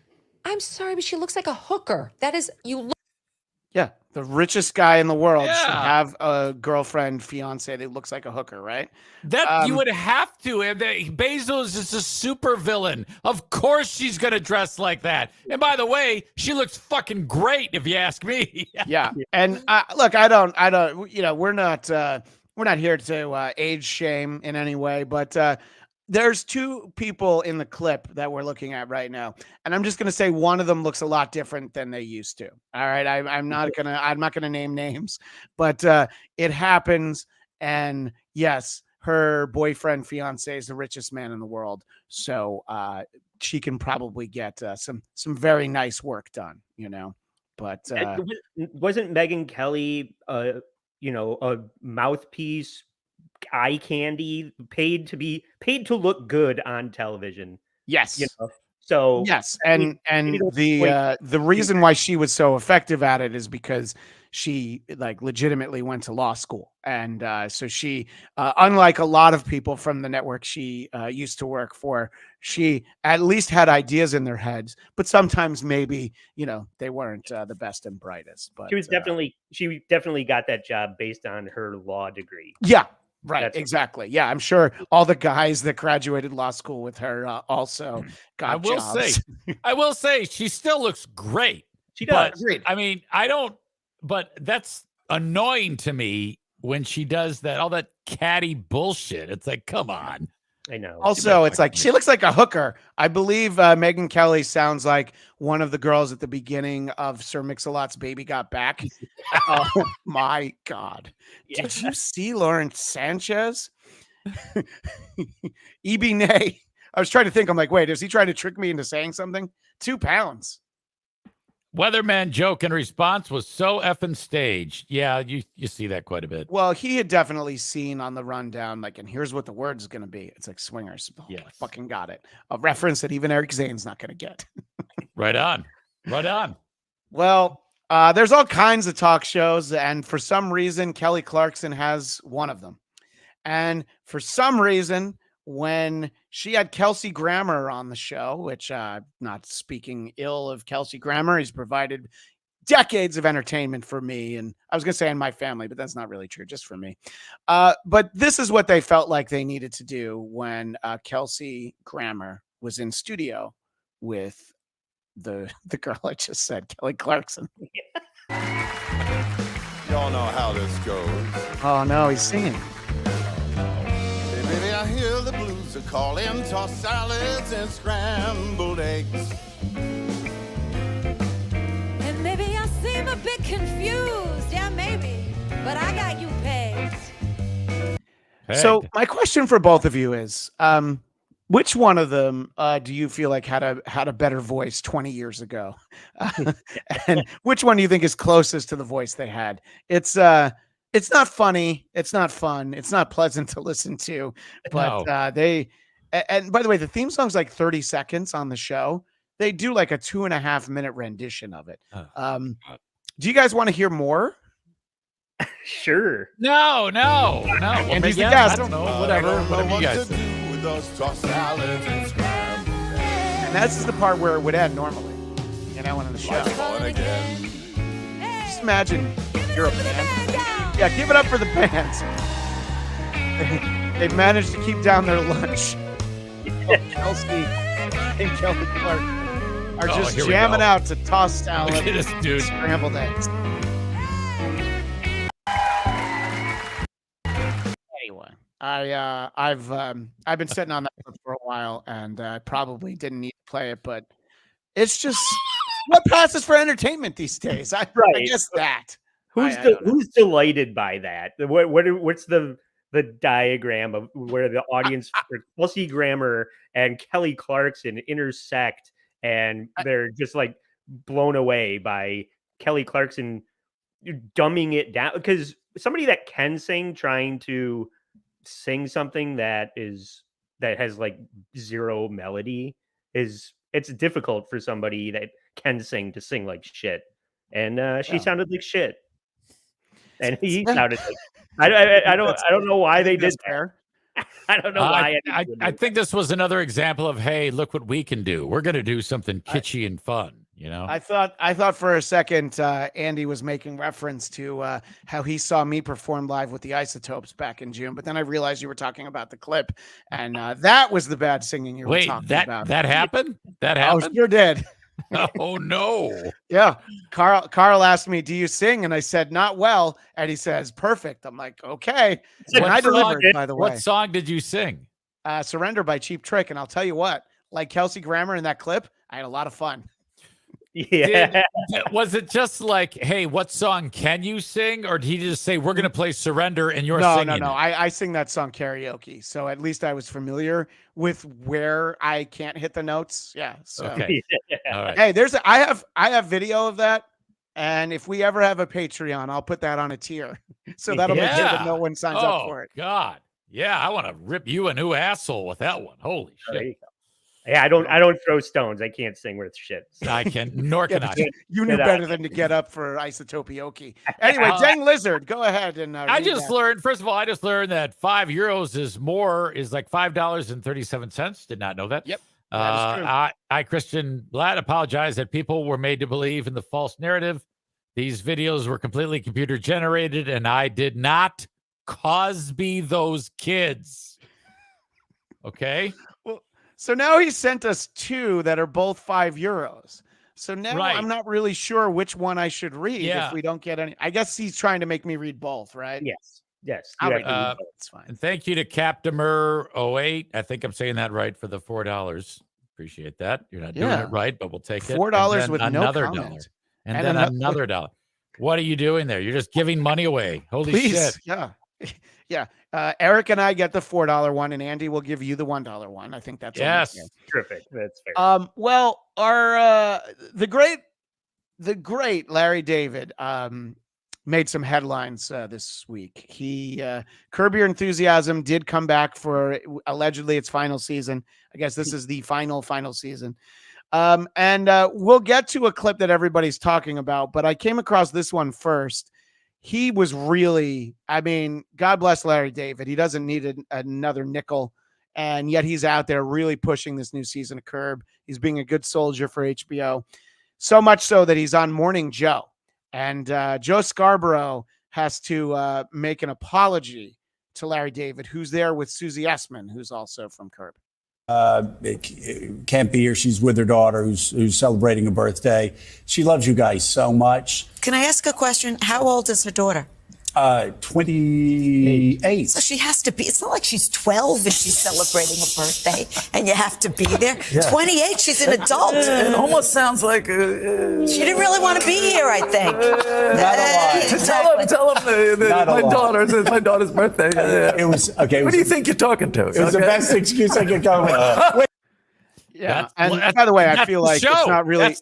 I'm sorry, but she looks like a hooker. That is, you look. Yeah, the richest guy in the world should have a girlfriend, fiance that looks like a hooker, right? That you would have to. And Bezos is a super villain. Of course she's going to dress like that. And by the way, she looks fucking great if you ask me. Yeah. And look, I don't, we're not here to age shame in any way, but there's two people in the clip that we're looking at right now. And I'm just going to say one of them looks a lot different than they used to. All right. I'm not going to name names, but it happens. And yes, her boyfriend, fiance is the richest man in the world. So she can probably get some very nice work done, but wasn't Megyn Kelly, a mouthpiece, eye candy, paid to look good on television? Yes. So yes, and the reason why she was so effective at it is because she legitimately went to law school, and so she, unlike a lot of people from the network she used to work for, she at least had ideas in their heads, but sometimes maybe they weren't the best and brightest. But she definitely got that job based on her law degree. Yeah. Right, exactly. Yeah, I'm sure all the guys that graduated law school with her also got jobs. I will say, she still looks great. She does. But, I mean, but that's annoying to me when she does all that catty bullshit. It's like, come on. I know. Also, it's like she looks like a hooker. I believe Megyn Kelly sounds like one of the girls at the beginning of Sir Mix-a-Lot's Baby Got Back. Oh my God. Yeah. Did you see Lauren Sanchez? E.B. Nay. I was trying to think. I'm like, wait, is he trying to trick me into saying something? 2 pounds. Weatherman joke in response was so effing staged. Yeah, you see that quite a bit. Well, he had definitely seen on the rundown, and here's what the word is going to be. It's like swingers. Oh, yeah, fucking got it. A reference that even Eric Zane's not going to get. Right on. Well, there's all kinds of talk shows, and for some reason, Kelly Clarkson has one of them. And for some reason, when she had Kelsey Grammer on the show, which not speaking ill of Kelsey Grammer, he's provided decades of entertainment for me, and I was going to say in my family, but that's not really true, just for me. But this is what they felt like they needed to do when Kelsey Grammer was in studio with the girl I just said, Kelly Clarkson. Y'all know how this goes. Oh no, he's singing. Baby, I hear the blues are calling, tossed salads and scrambled eggs. And maybe I seem a bit confused. Yeah, maybe. But I got you pegged. Hey. So my question for both of you is, which one of them do you feel like had a better voice 20 years ago? And which one do you think is closest to the voice they had? It's not funny. It's not fun. It's not pleasant to listen to. But and by the way, the theme song's like 30 seconds on the show. They do like a 2.5 minute rendition of it. Do you guys want to hear more? Sure. No. Well, Andy's maybe the guest. I don't know. Whatever you guys think. And that's the part where it would end normally. You know, in the show. Just imagine you're a band. Yeah, give it up for the bands. They've managed to keep down their lunch. Kelsey and Kelly Clark are just jamming out to tossed salad, Look at this dude. Scrambled eggs. Anyway, I've been sitting on that for a while, and I probably didn't need to play it, but it's just what passes for entertainment these days. I guess that. Who's delighted by that? What's the diagram of where the audience for Kelsey Grammer and Kelly Clarkson intersect, and they're just like blown away by Kelly Clarkson dumbing it down? Because somebody that can sing trying to sing something that has like zero melody it's difficult for somebody that can sing to sing like shit. And she sounded like shit. And he sounded like I don't know why they did that. I don't know why. I think this was another example of, hey, look what we can do. We're going to do something kitschy and fun. You know, I thought for a second Andy was making reference to how he saw me perform live with the Isotopes back in June, but then I realized you were talking about the clip, and that was the bad singing you were talking about. That happened? That happened? Oh, sure did. Oh no! Yeah, Carl asked me, "Do you sing?" And I said, "Not well." And he says, "Perfect." I'm like, "Okay." And I delivered, by the way. What song did you sing? "Surrender" by Cheap Trick. And I'll tell you what, like Kelsey Grammer in that clip, I had a lot of fun. Yeah. Was it just like, hey, what song can you sing? Or did he just say, we're going to play Surrender and you're singing? No. I sing that song karaoke. So at least I was familiar with where I can't hit the notes. Yeah. So. Okay. All right. Hey, I have video of that. And if we ever have a Patreon, I'll put that on a tier. So that'll make sure that no one signs up for it. God. Yeah. I want to rip you a new asshole with that one. Holy shit. Yeah, I don't throw stones. I can't sing worth shit. I can, nor can I. You knew better than to get up for Isotopioki. Anyway, Dang Lizard, go ahead and I just learned. First of all, I just learned that €5 is like $5.37. Did not know that. Yep. That is true. I Christian Bladt, apologize that people were made to believe in the false narrative. These videos were completely computer generated, and I did not Cosby those kids. Okay. So now he sent us two that are both €5. So now I'm not really sure which one I should read if we don't get any. I guess he's trying to make me read both, right? Yes. It's fine. And thank you to Captimer08. I think I'm saying that right for the $4. Appreciate that. You're not doing it right, but we'll take it. $4 with another no $1. And then another $1. What are you doing there? You're just giving money away. Holy shit. Yeah. Yeah. Eric and I get the $4 one, and Andy will give you the $1 one. I think that's terrific. That's fair. Well, our the great Larry David made some headlines this week. He Curb Your Enthusiasm did come back for allegedly its final season. I guess this is the final season. And we'll get to a clip that everybody's talking about, but I came across this one first. He was really, I mean, God bless Larry David. He doesn't need another nickel. And yet he's out there really pushing this new season of Curb. He's being a good soldier for HBO. So much so that he's on Morning Joe. And Joe Scarborough has to make an apology to Larry David, who's there with Susie Essman, who's also from Curb. Can't be here. She's with her daughter who's celebrating a birthday. She loves you guys so much. Can I ask a question? How old is her daughter? 28. So she has to be. It's not like she's 12 and she's celebrating a birthday and you have to be there. Yeah. 28, she's an adult. It almost sounds like... She didn't really want to be here, I think. Not a lie. Exactly. Tell him my daughter's birthday. It was, okay. Who do you think you're talking to? It was the best excuse I could come with. Yeah. And by the way, I feel like it's not really...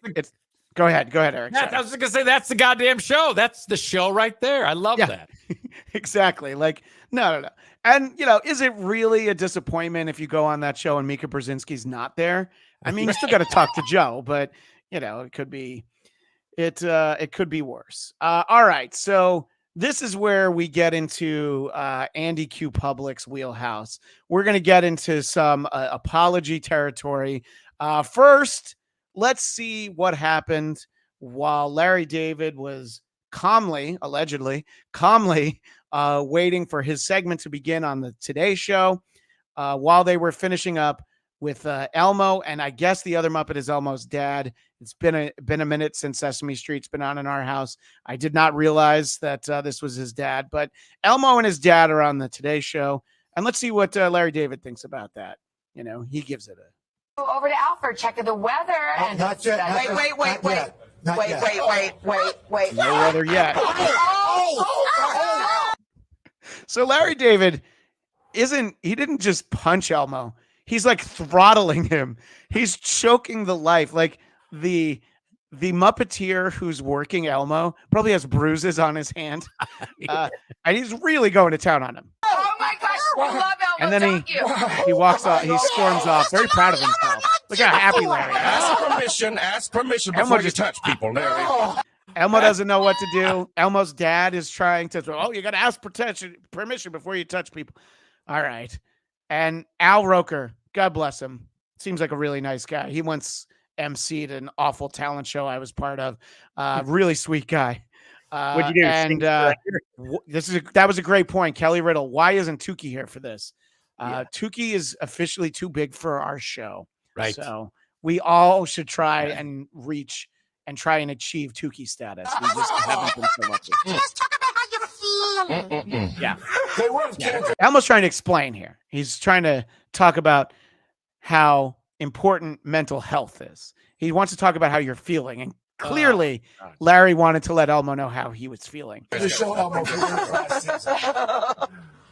Go ahead, Eric. I was going to say, that's the goddamn show. That's the show right there. I love that. Exactly. Like, no. And, is it really a disappointment if you go on that show and Mika Brzezinski's not there? I mean, you still got to talk to Joe, but, it could be worse. All right. So this is where we get into Andy Q. Public's wheelhouse. We're going to get into some apology territory. First, let's see what happened while Larry David was allegedly calmly waiting for his segment to begin on the Today Show while they were finishing up with Elmo, and I guess the other Muppet is Elmo's dad. It's been a minute since Sesame Street's been on in our house. I did not realize that this was his dad, but Elmo and his dad are on the Today Show, and let's see what Larry David thinks about that. You know, he gives it a. Over to Alfred, check the weather. And not yet. Wait. No weather yet. So Larry David didn't just punch Elmo. He's like throttling him. He's choking the life. Like the Muppeteer who's working Elmo probably has bruises on his hand. And he's really going to town on him. Oh my gosh, we love Elmo. And then he walks off, he storms off, very proud of himself. Look how happy Larry is. Ask permission before you touch people, Larry. Elmo doesn't know what to do. Elmo's dad is trying to, you got to ask permission before you touch people. All right. And Al Roker, God bless him, seems like a really nice guy. He once emceed an awful talent show I was part of. Really sweet guy. What'd you do? And that was a great point. Kelly Riddle, why isn't Tukey here for this? Tukey is officially too big for our show. Right. So we all should try and reach and try and achieve Tukey status. We just haven't been so lucky. Yeah. Elmo's trying to explain here. He's trying to talk about how important mental health is. He wants to talk about how you're feeling. And clearly, Larry wanted to let Elmo know how he was feeling.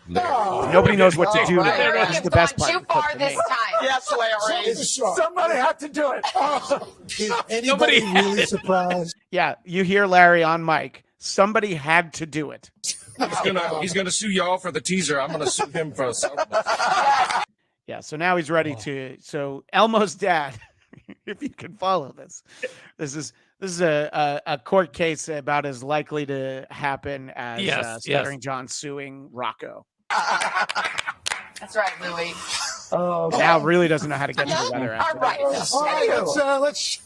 Nobody knows what to do there. This is the best part. Too far this time. Yes, Larry. Somebody had to do it. Is anybody really surprised? Yeah, you hear Larry on mic. Somebody had to do it. He's gonna sue y'all for the teaser. I'm gonna sue him for Yeah, so now he's ready to. So Elmo's dad, if you can follow this, this is a court case about as likely to happen as Stuttering John suing Rocco. That's right, Louie. Al really doesn't know how to get to the weather. All right. All right, let's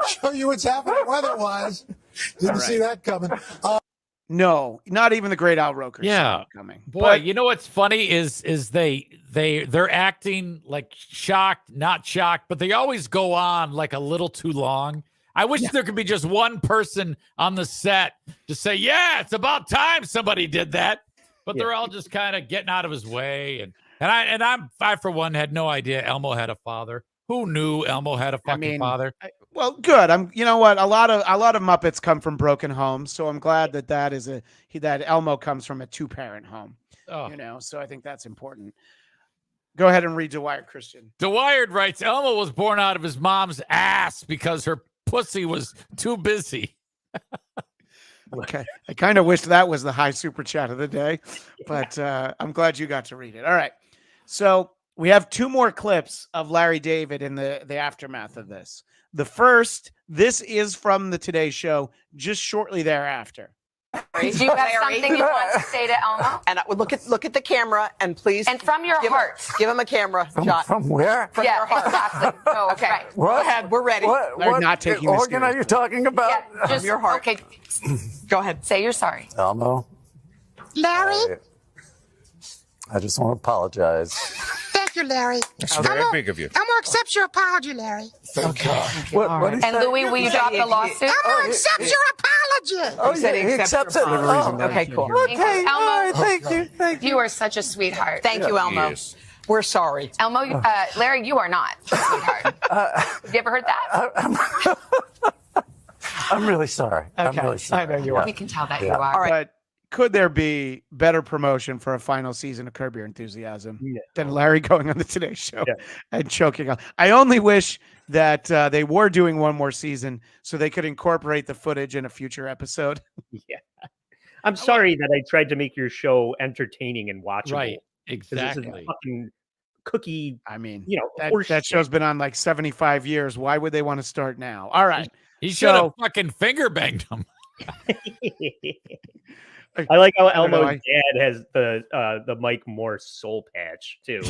show you what's happening weather-wise. Didn't see that coming. No, not even the great Al Roker. Coming. Boy, But you know what's funny is they're acting like shocked, not shocked, but they always go on like a little too long. I wish there could be just one person on the set to say, "Yeah, it's about time somebody did that." But they're all just kind of getting out of his way, and I for one had no idea Elmo had a father. Who knew Elmo had a fucking father? Well, good. You know what? A lot of Muppets come from broken homes, so I'm glad that Elmo comes from a 2-parent home. You know, so I think that's important. Go ahead and read Dwyer, Christian. Dwyer writes, Elmo was born out of his mom's ass because her pussy was too busy. Okay. I kind of wish that was the high super chat of the day, but I'm glad you got to read it. All right. So we have 2 more clips of Larry David in the aftermath of this. The first, this is from the Today Show just shortly thereafter. Do you have something you want to say to Elmo? And look at the camera and please. And from your heart. Give him a camera shot. From where? From your heart. Exactly. No, Okay. right. Go ahead. We're ready. They're not taking this organ are you talking about? Yeah, just, From your heart. Okay. Go ahead. Say you're sorry. Elmo, Larry? I just want to apologize. Thank you, Larry. That's very big of you. Elmo accepts your apology, Larry. Thank God. What And Louis, will you drop the lawsuit? Elmo accepts your apology. Oh, he accepts it. Okay, cool. Okay, all right, thank you. You are such a sweetheart. Thank you, Elmo. Yes. We're sorry. Elmo, Larry, you are not a sweetheart. Have you ever heard that? I'm really sorry. I'm really sorry. I know you are. We can tell that you are. All right. But could there be better promotion for a final season of Curb Your Enthusiasm than Larry going on the Today Show and choking on? I only wish that they were doing one more season so they could incorporate the footage in a future episode. Yeah. I'm sorry that I tried to make your show entertaining and watchable. Right. This Exactly. is a fucking cookie. I mean, horse that show's been on like 75 years. Why would they want to start now? All right. He should have fucking finger banged him. I like how Elmo's dad has the Mike Morse soul patch too.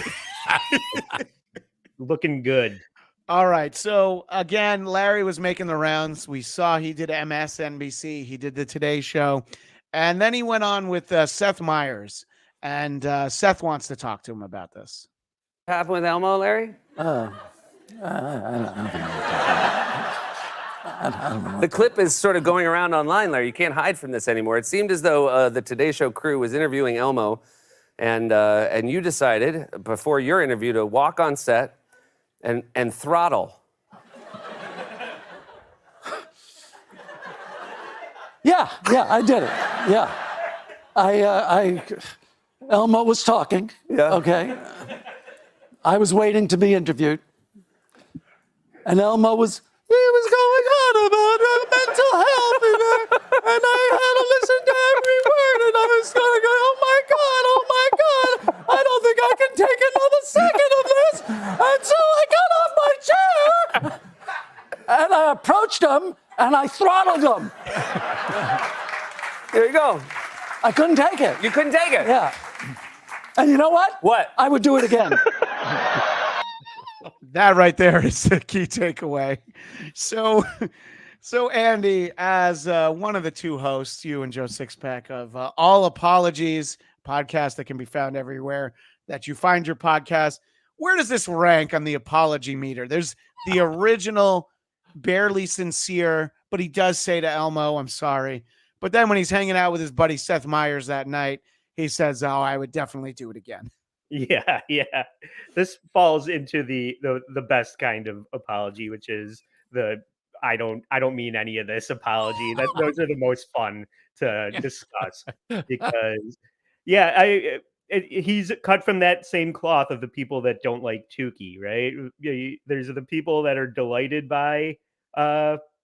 Looking good. All right. So again, Larry was making the rounds. We saw he did MSNBC. He did the Today Show. And then he went on with Seth Meyers. And Seth wants to talk to him about this. What happened with Elmo, Larry? I don't know. The clip is sort of going around online, Larry. You can't hide from this anymore. It seemed as though the Today Show crew was interviewing Elmo, and you decided before your interview to walk on set and throttle. Yeah, I did it. Yeah. Elmo was talking. Yeah. Okay. I was waiting to be interviewed. And Elmo was going on about mental health, and I had to listen to every word, and I was going to go, oh my God, I don't think I can take another second of this. And so I got off my chair, and I approached him, and I throttled him. There you go. I couldn't take it. You couldn't take it? Yeah. And you know what? What? I would do it again. That right there is the key takeaway. So Andy, as one of the two hosts, you and Joe Sixpack of All Apologies podcast that can be found everywhere that you find your podcast, where does this rank on the apology meter? There's the original, barely sincere, but he does say to Elmo, I'm sorry. But then when he's hanging out with his buddy Seth Meyers that night, he says, oh, I would definitely do it again. Yeah. This falls into the best kind of apology, which is the I don't mean any of this apology. Those are the most fun to discuss because he's cut from that same cloth of the people that don't like Tukey, right? There's the people that are delighted by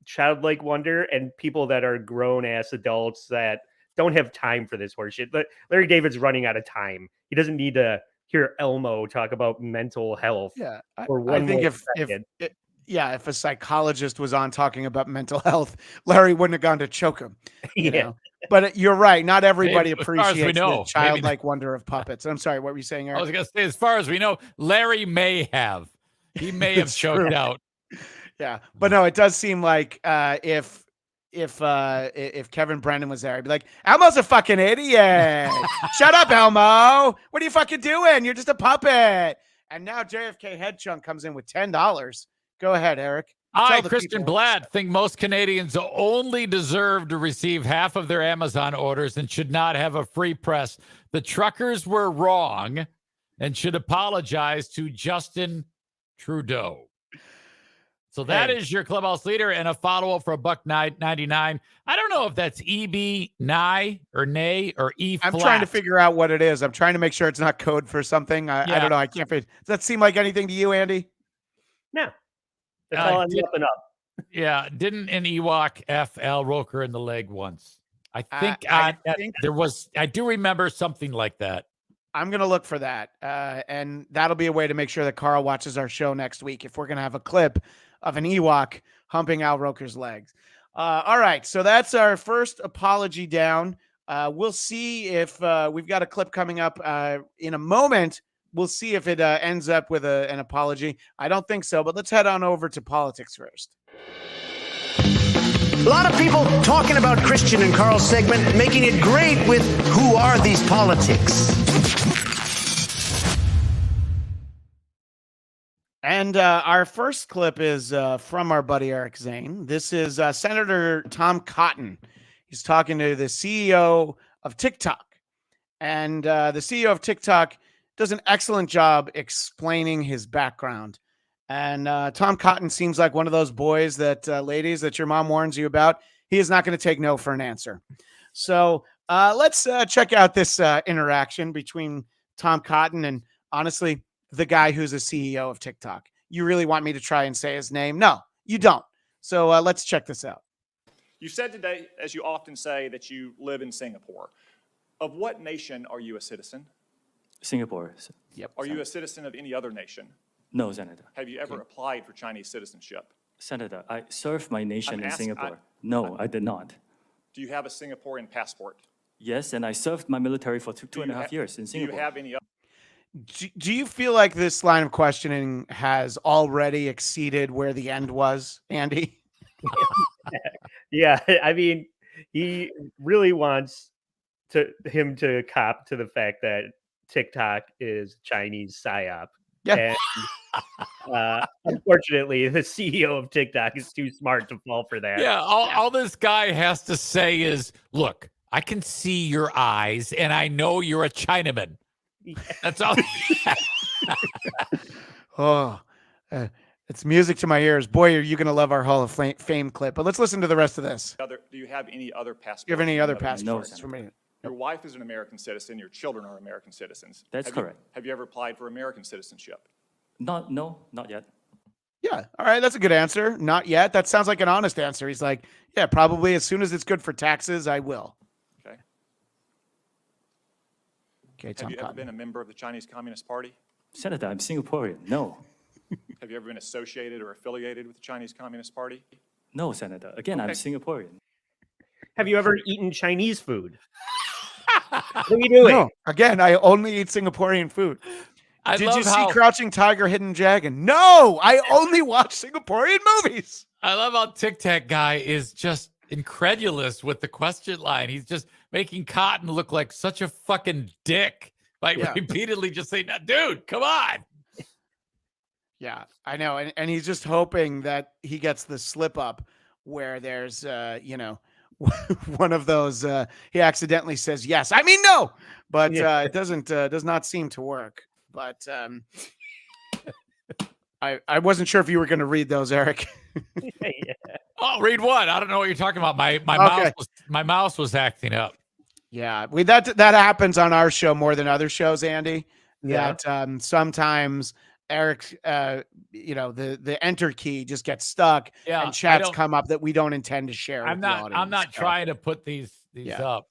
childlike wonder and people that are grown ass adults that don't have time for this horseshit. But Larry David's running out of time. He doesn't need to hear Elmo talk about mental health. Yeah, I think if a psychologist was on talking about mental health, Larry wouldn't have gone to choke him. You know? But you're right. Not everybody appreciates the childlike wonder of puppets. I'm sorry, what were you saying, Eric? I was going to say, as far as we know, Larry may have. He may have choked out. Yeah, but no, it does seem like if Kevin Brennan was there, I'd be like, Elmo's a fucking idiot. Shut up, Elmo. What are you fucking doing? You're just a puppet. And now JFK Head Chunk comes in with $10. Go ahead, Eric. I, Christian Bladt, think most Canadians only deserve to receive half of their Amazon orders and should not have a free press. The truckers were wrong and should apologize to Justin Trudeau. So that is your clubhouse leader, and a follow-up for $1.99. I don't know if that's EB, Nye, or Nay, or E flat. I'm trying to figure out what it is. I'm trying to make sure it's not code for something. I don't know. I can't figure. Does that seem like anything to you, Andy? No. That's all I'm looking up. Yeah. Didn't an Ewok F. Al Roker in the leg once? I think there was. I do remember something like that. I'm going to look for that. And that'll be a way to make sure that Carl watches our show next week if we're going to have a clip of an Ewok humping Al Roker's legs. All right. So that's our first apology down. We'll see if we've got a clip coming up in a moment. We'll see if it ends up with an apology. I don't think so, but let's head on over to politics first. A lot of people talking about Christian and Carl's segment, making it great with who are these politics? And our first clip is from our buddy Eric Zane. This is Senator Tom Cotton. He's talking to the CEO of TikTok. And the CEO of TikTok does an excellent job explaining his background. And Tom Cotton seems like one of those boys that, ladies, that your mom warns you about. He is not going to take no for an answer. So let's check out this interaction between Tom Cotton and, honestly, the guy who's a CEO of TikTok. You really want me to try and say his name? No, you don't. So let's check this out. You said today, as you often say, that you live in Singapore. Of what nation are you a citizen? Singapore. Yep. Are you a citizen of any other nation? No, Senator. Have you ever applied for Chinese citizenship? Senator, I served my nation in Singapore. No, I did not. Do you have a Singaporean passport? Yes, and I served my military for two and a half years in Do Singapore. you have any Do you feel like this line of questioning has already exceeded where the end was, Andy? Yeah, I mean, he really wants him to cop to the fact that TikTok is Chinese psyop. Yeah. And unfortunately, the CEO of TikTok is too smart to fall for that. Yeah, all this guy has to say is, look, I can see your eyes, and I know you're a Chinaman. That's all. It's music to my ears. Boy, are you going to love our Hall of Fame clip. But let's listen to the rest of this. Do you have any other passports? Do you have any other passports? passports for me? Your wife is an American citizen. Your children are American citizens. That's correct. Have you ever applied for American citizenship? No, not yet. Yeah. All right. That's a good answer. Not yet. That sounds like an honest answer. He's like, yeah, probably as soon as it's good for taxes, I will. Okay. Okay. Have you ever been a member of the Chinese Communist Party? Senator, I'm Singaporean. No. Have you ever been associated or affiliated with the Chinese Communist Party? No, Senator. Again, I'm Singaporean. Have you ever eaten Chinese food? What are you doing? No. Again, I only eat Singaporean food. Did you see Crouching Tiger, Hidden Dragon? No, I only watch Singaporean movies. I love how Tic Tac guy is just incredulous with the question line. He's just making Cotton look like such a fucking dick by repeatedly just saying, dude, come on. Yeah, I know. And he's just hoping that he gets the slip up where there's, one of those, he accidentally says, yes, I mean, no, but it does not seem to work. But I wasn't sure if you were going to read those, Eric. Oh, read what? I don't know what you're talking about. My mouse was acting up. Yeah, that happens on our show more than other shows, Andy. Yeah. That sometimes Eric, the enter key just gets stuck, and chats come up that we don't intend to share. I'm not trying to put these up.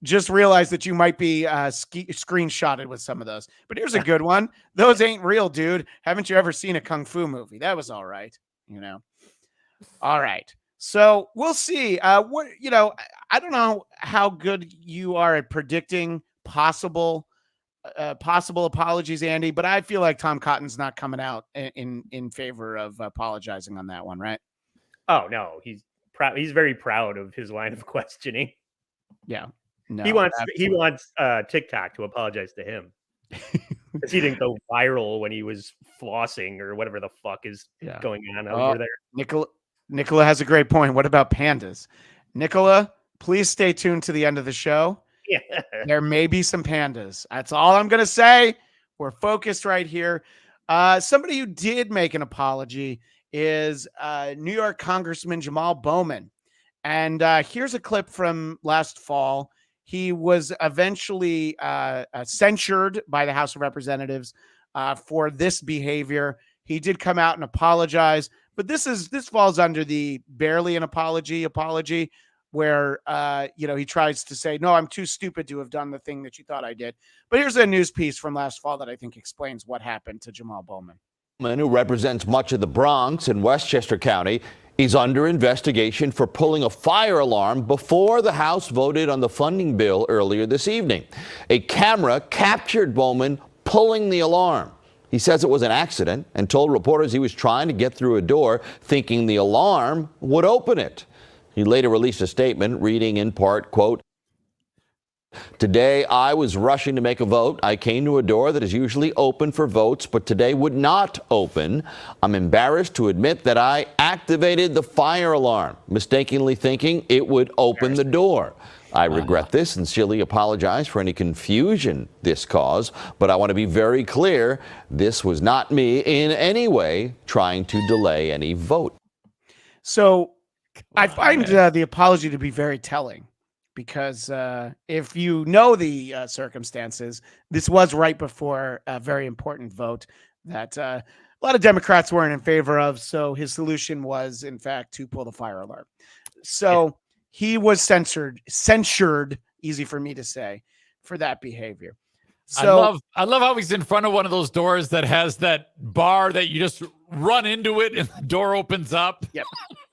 Just realize that you might be screenshotted with some of those. But here's a good one. Those ain't real, dude. Haven't you ever seen a kung fu movie? That was all right. All right. So we'll see. I don't know how good you are at predicting possible apologies, Andy, but I feel like Tom Cotton's not coming out in favor of apologizing on that one, right? Oh no, he's proud. He's very proud of his line of questioning. Yeah. No, he wants TikTok to apologize to him because he didn't go viral when he was flossing or whatever the fuck is going on over there. Nicola has a great point. What about pandas? Nicola, please stay tuned to the end of the show. Yeah. There may be some pandas. That's all I'm going to say. We're focused right here. Somebody who did make an apology is New York Congressman Jamaal Bowman. And here's a clip from last fall. He was eventually censured by the House of Representatives for this behavior. He did come out and apologize, but this falls under the barely an apology, where he tries to say, no, I'm too stupid to have done the thing that you thought I did. But here's a news piece from last fall that I think explains what happened to Jamaal Bowman. Who represents much of the Bronx in Westchester County. He's under investigation for pulling a fire alarm before the House voted on the funding bill earlier this evening. A camera captured Bowman pulling the alarm. He says it was an accident and told reporters he was trying to get through a door thinking the alarm would open it. He later released a statement reading in part, quote, "Today I was rushing to make a vote. I came to a door that is usually open for votes, but today would not open. I'm embarrassed to admit that I activated the fire alarm, mistakenly thinking it would open the door. I regret this, sincerely apologize for any confusion this caused, but I want to be very clear, this was not me in any way trying to delay any vote." So I find the apology to be very telling. Because if you know the circumstances, this was right before a very important vote that a lot of Democrats weren't in favor of. So his solution was, in fact, to pull the fire alarm. So he was censured, easy for me to say, for that behavior. So I love how he's in front of one of those doors that has that bar that you just run into it and the door opens up. Yep.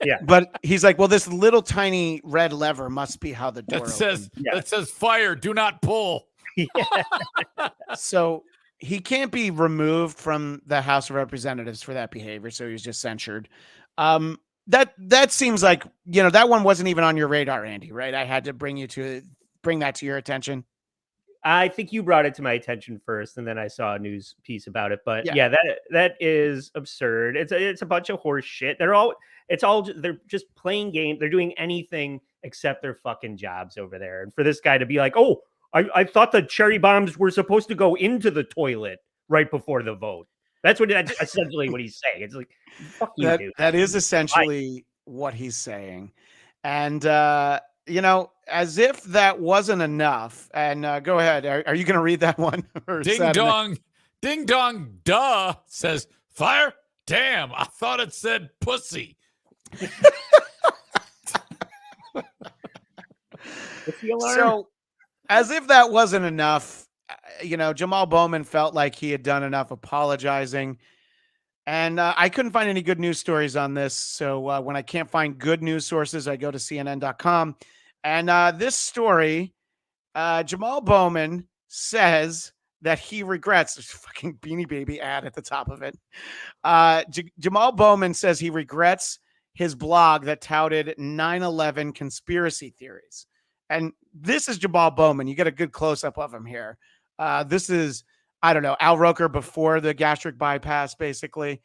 Yeah. But he's like, well, this little tiny red lever must be how the door opens. That says fire, do not pull. So he can't be removed from the House of Representatives for that behavior. So he was just censured. That seems like, that one wasn't even on your radar, Andy, right? I had to bring that to your attention. I think you brought it to my attention first, and then I saw a news piece about it. But yeah, that is absurd. It's a bunch of horse shit. They're just playing game. They're doing anything except their fucking jobs over there. And for this guy to be like, oh, I thought the cherry bombs were supposed to go into the toilet right before the vote. That's essentially what he's saying. It's like, fuck you, dude. That is essentially what he's saying. And, as if that wasn't enough. And go ahead. Are you going to read that one? Ding dong, duh, says fire. Damn, I thought it said pussy. So, as if that wasn't enough, Jamaal Bowman felt like he had done enough apologizing. And I couldn't find any good news stories on this. So when I can't find good news sources, I go to CNN.com. And this story, Jamaal Bowman says that he regrets. There's a fucking Beanie Baby ad at the top of it. Jamaal Bowman says he regrets his blog that touted 9/11 conspiracy theories. And this is Jamaal Bowman. You get a good close-up of him here. This is, I don't know, Al Roker before the gastric bypass, basically.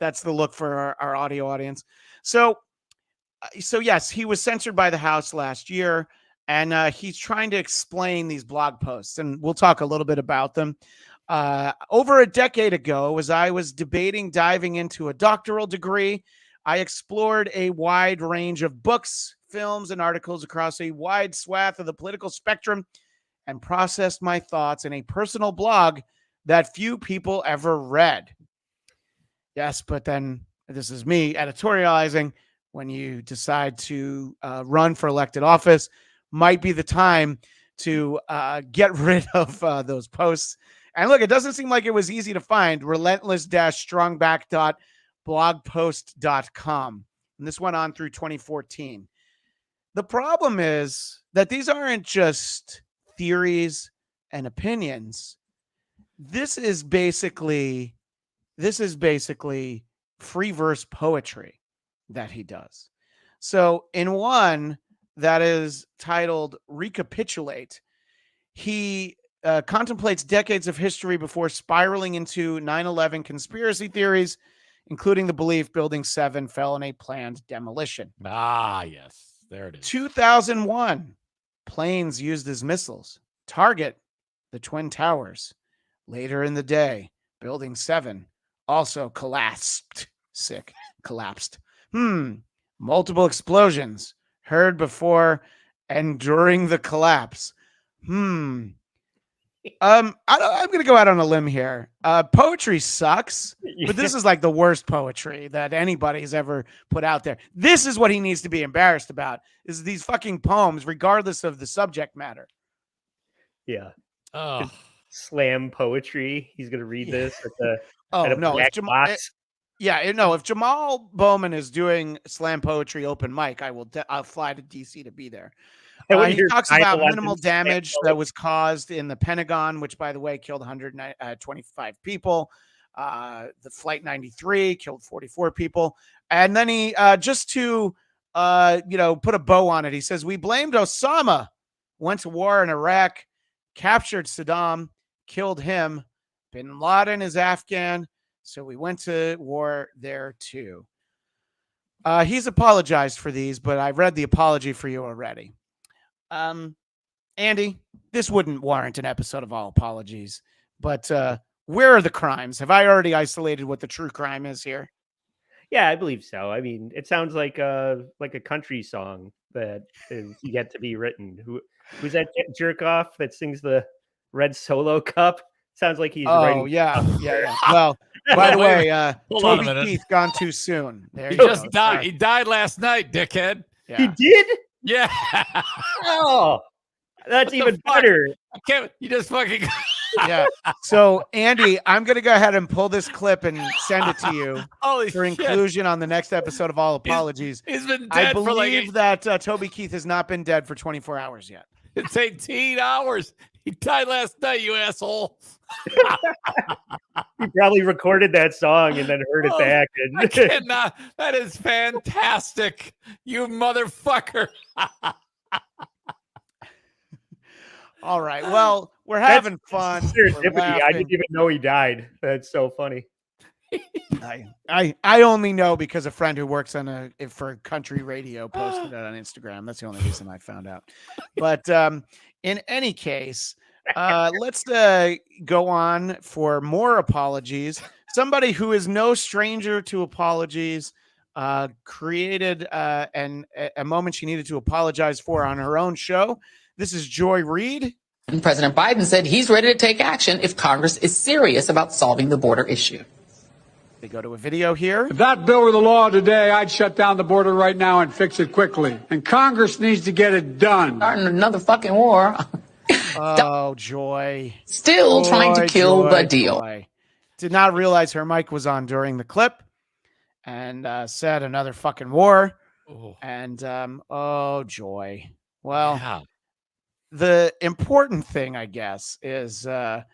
That's the look for our audio audience. So yes, he was censored by the House last year, and he's trying to explain these blog posts, and we'll talk a little bit about them. Over a decade ago, as I was debating diving into a doctoral degree, I explored a wide range of books, films, and articles across a wide swath of the political spectrum and processed my thoughts in a personal blog that few people ever read. Yes, but then this is me editorializing. When you decide to run for elected office, might be the time to get rid of those posts. And look, it doesn't seem like it was easy to find. relentless-strongback.blogpost.com. And this went on through 2014. The problem is that these aren't just theories and opinions. This is basically free verse poetry that he does. So in one that is titled Recapitulate, he contemplates decades of history before spiraling into 9/11 conspiracy theories, including the belief Building 7 fell in a planned demolition. Ah, yes. There it is. 2001, planes used as missiles. Target, the Twin Towers. Later in the day, Building 7 also collapsed. Collapsed. Multiple explosions heard before and during the collapse. I'm going to go out on a limb here. Poetry sucks, but this is like the worst poetry that anybody's ever put out there. This is what he needs to be embarrassed about, is these fucking poems, regardless of the subject matter. Yeah. Oh. Slam poetry. He's going to read this at the if Jamaal Bowman is doing slam poetry open mic, I'll fly to DC to be there. He talks about minimal damage that was caused in the Pentagon, which, by the way, killed 125 people. The Flight 93 killed 44 people. And then he, just to, put a bow on it, he says, we blamed Osama, went to war in Iraq, captured Saddam, killed him. Bin Laden is Afghan, so we went to war there too. He's apologized for these, but I read the apology for you already. Andy, this wouldn't warrant an episode of All Apologies, but where are the crimes? Have I already isolated what the true crime is here? Yeah, I believe so. I mean, it sounds like a country song that is yet to be written. Who's that jerk off that sings the Red Solo Cup? Sounds like he's writing. Oh, yeah. Well, by the way, Toby Keith gone too soon. There He just died. He died last night, dickhead. Yeah. He did? Yeah. Oh, That's even better. I can't. You just fucking. Yeah. So, Andy, I'm going to go ahead and pull this clip and send it to you Holy for shit. inclusion on the next episode of All Apologies. He's been I dead for believe that Toby Keith has not been dead for 24 hours yet. It's 18 hours. He died last night, you asshole. He probably recorded that song and then heard it back. And I cannot. That is fantastic. You motherfucker. All right. Well, we're having fun. We're Serendipity. I laughing. didn't even know he died. That's so funny. I only know because a friend who works on for country radio posted it on Instagram. That's the only reason I found out. But in any case, let's go on for more apologies. Somebody who is no stranger to apologies created a moment she needed to apologize for on her own show. This is Joy Reid. And President Biden said he's ready to take action if Congress is serious about solving the border issue. They go to a video here. If that bill were the law today, I'd shut down the border right now and fix it quickly. And Congress needs to get it done. Starting another fucking war. Oh, Joy. Still trying to kill the deal. Joy. Did not realize her mic was on during the clip and said another fucking war. And, oh, Joy. Well, the important thing, I guess, is that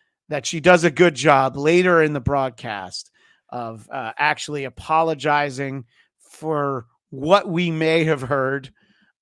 she does a good job later in the broadcast of actually apologizing for what we may have heard,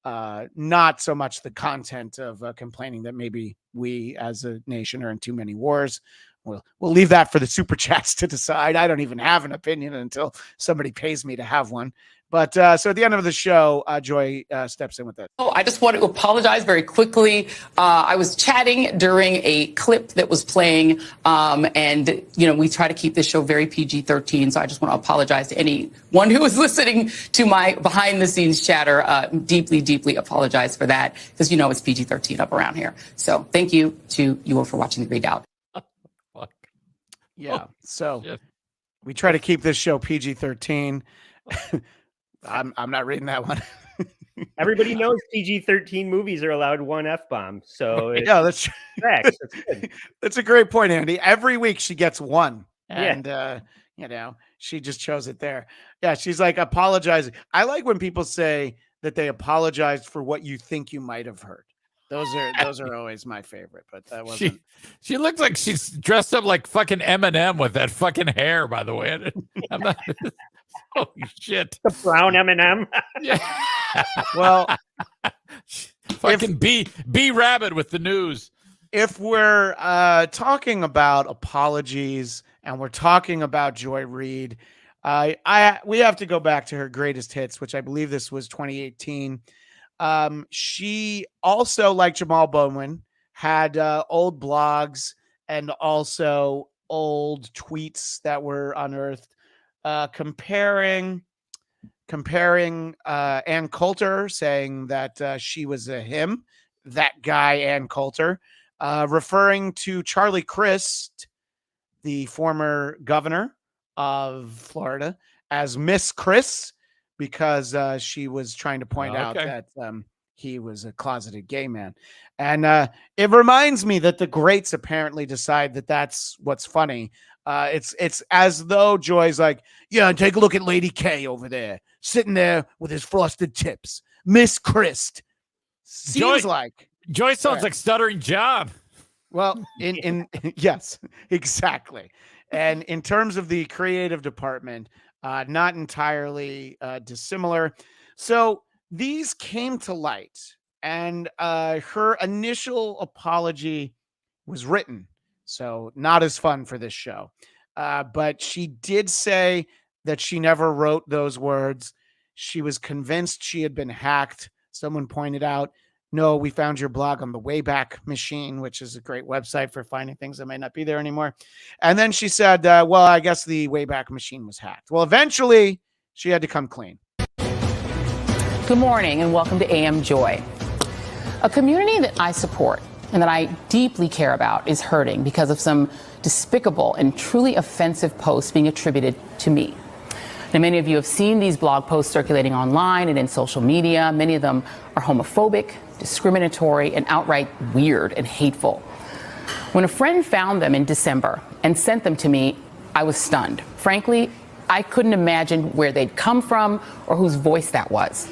not so much the content of complaining that maybe we as a nation are in too many wars. We'll leave that for the super chats to decide. I don't even have an opinion until somebody pays me to have one. But so at the end of the show, Joy steps in with this. Oh, I just want to apologize very quickly. I was chatting during a clip that was playing, and we try to keep this show very PG-13. So I just want to apologize to anyone who was listening to my behind-the-scenes chatter. Deeply, deeply apologize for that because it's PG-13 up around here. So thank you to you all for watching the Reid Out. Yeah. So we try to keep this show PG-13. I'm not reading that one. Everybody knows PG-13 movies are allowed one F-bomb. So yeah, that's facts. That's good. That's a great point, Andy. Every week she gets one. And she just chose it there. Yeah, she's like apologizing. I like when people say that they apologized for what you think you might have heard. Those are always my favorite, but that wasn't. She looks like she's dressed up like fucking Eminem with that fucking hair, by the way. I'm not, holy shit. The brown Eminem. Yeah. Well, fucking B Rabbit with the news. If we're talking about apologies and we're talking about Joy Reid, we have to go back to her greatest hits, which I believe this was 2018. She also, like Jamaal Bowman, had old blogs and also old tweets that were unearthed comparing Ann Coulter, saying that she was a him, that guy Ann Coulter, referring to Charlie Crist, the former governor of Florida, as Miss Chris, because she was trying to point out that he was a closeted gay man. And it reminds me that the greats apparently decide that that's what's funny. It's as though Joy's like, yeah, take a look at Lady K over there, sitting there with his frosted tips. Miss Christ. Seems like. Joy sounds like Stuttering John. Well, in yes, exactly. And in terms of the creative department, not entirely dissimilar. So these came to light, and her initial apology was written. So not as fun for this show. But she did say that she never wrote those words. She was convinced she had been hacked. Someone pointed out, no, we found your blog on the Wayback Machine, which is a great website for finding things that might not be there anymore. And then she said, well, I guess the Wayback Machine was hacked. Well, eventually she had to come clean. Good morning and welcome to AM Joy. A community that I support and that I deeply care about is hurting because of some despicable and truly offensive posts being attributed to me. Now, many of you have seen these blog posts circulating online and in social media. Many of them are homophobic, discriminatory, and outright weird and hateful. When a friend found them in December and sent them to me, I was stunned. Frankly, I couldn't imagine where they'd come from or whose voice that was.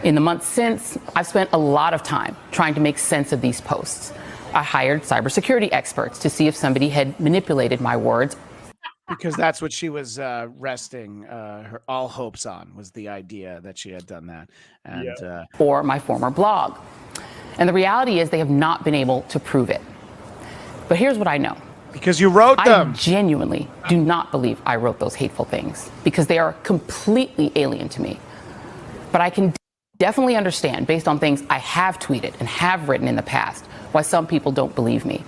In the months since, I've spent a lot of time trying to make sense of these posts. I hired cybersecurity experts to see if somebody had manipulated my words. Because that's what she was resting her all hopes on, was the idea that she had done that. And Or my former blog. And the reality is they have not been able to prove it. But here's what I know. Because you wrote them. I genuinely do not believe I wrote those hateful things because they are completely alien to me. But I can definitely understand, based on things I have tweeted and have written in the past, why some people don't believe me.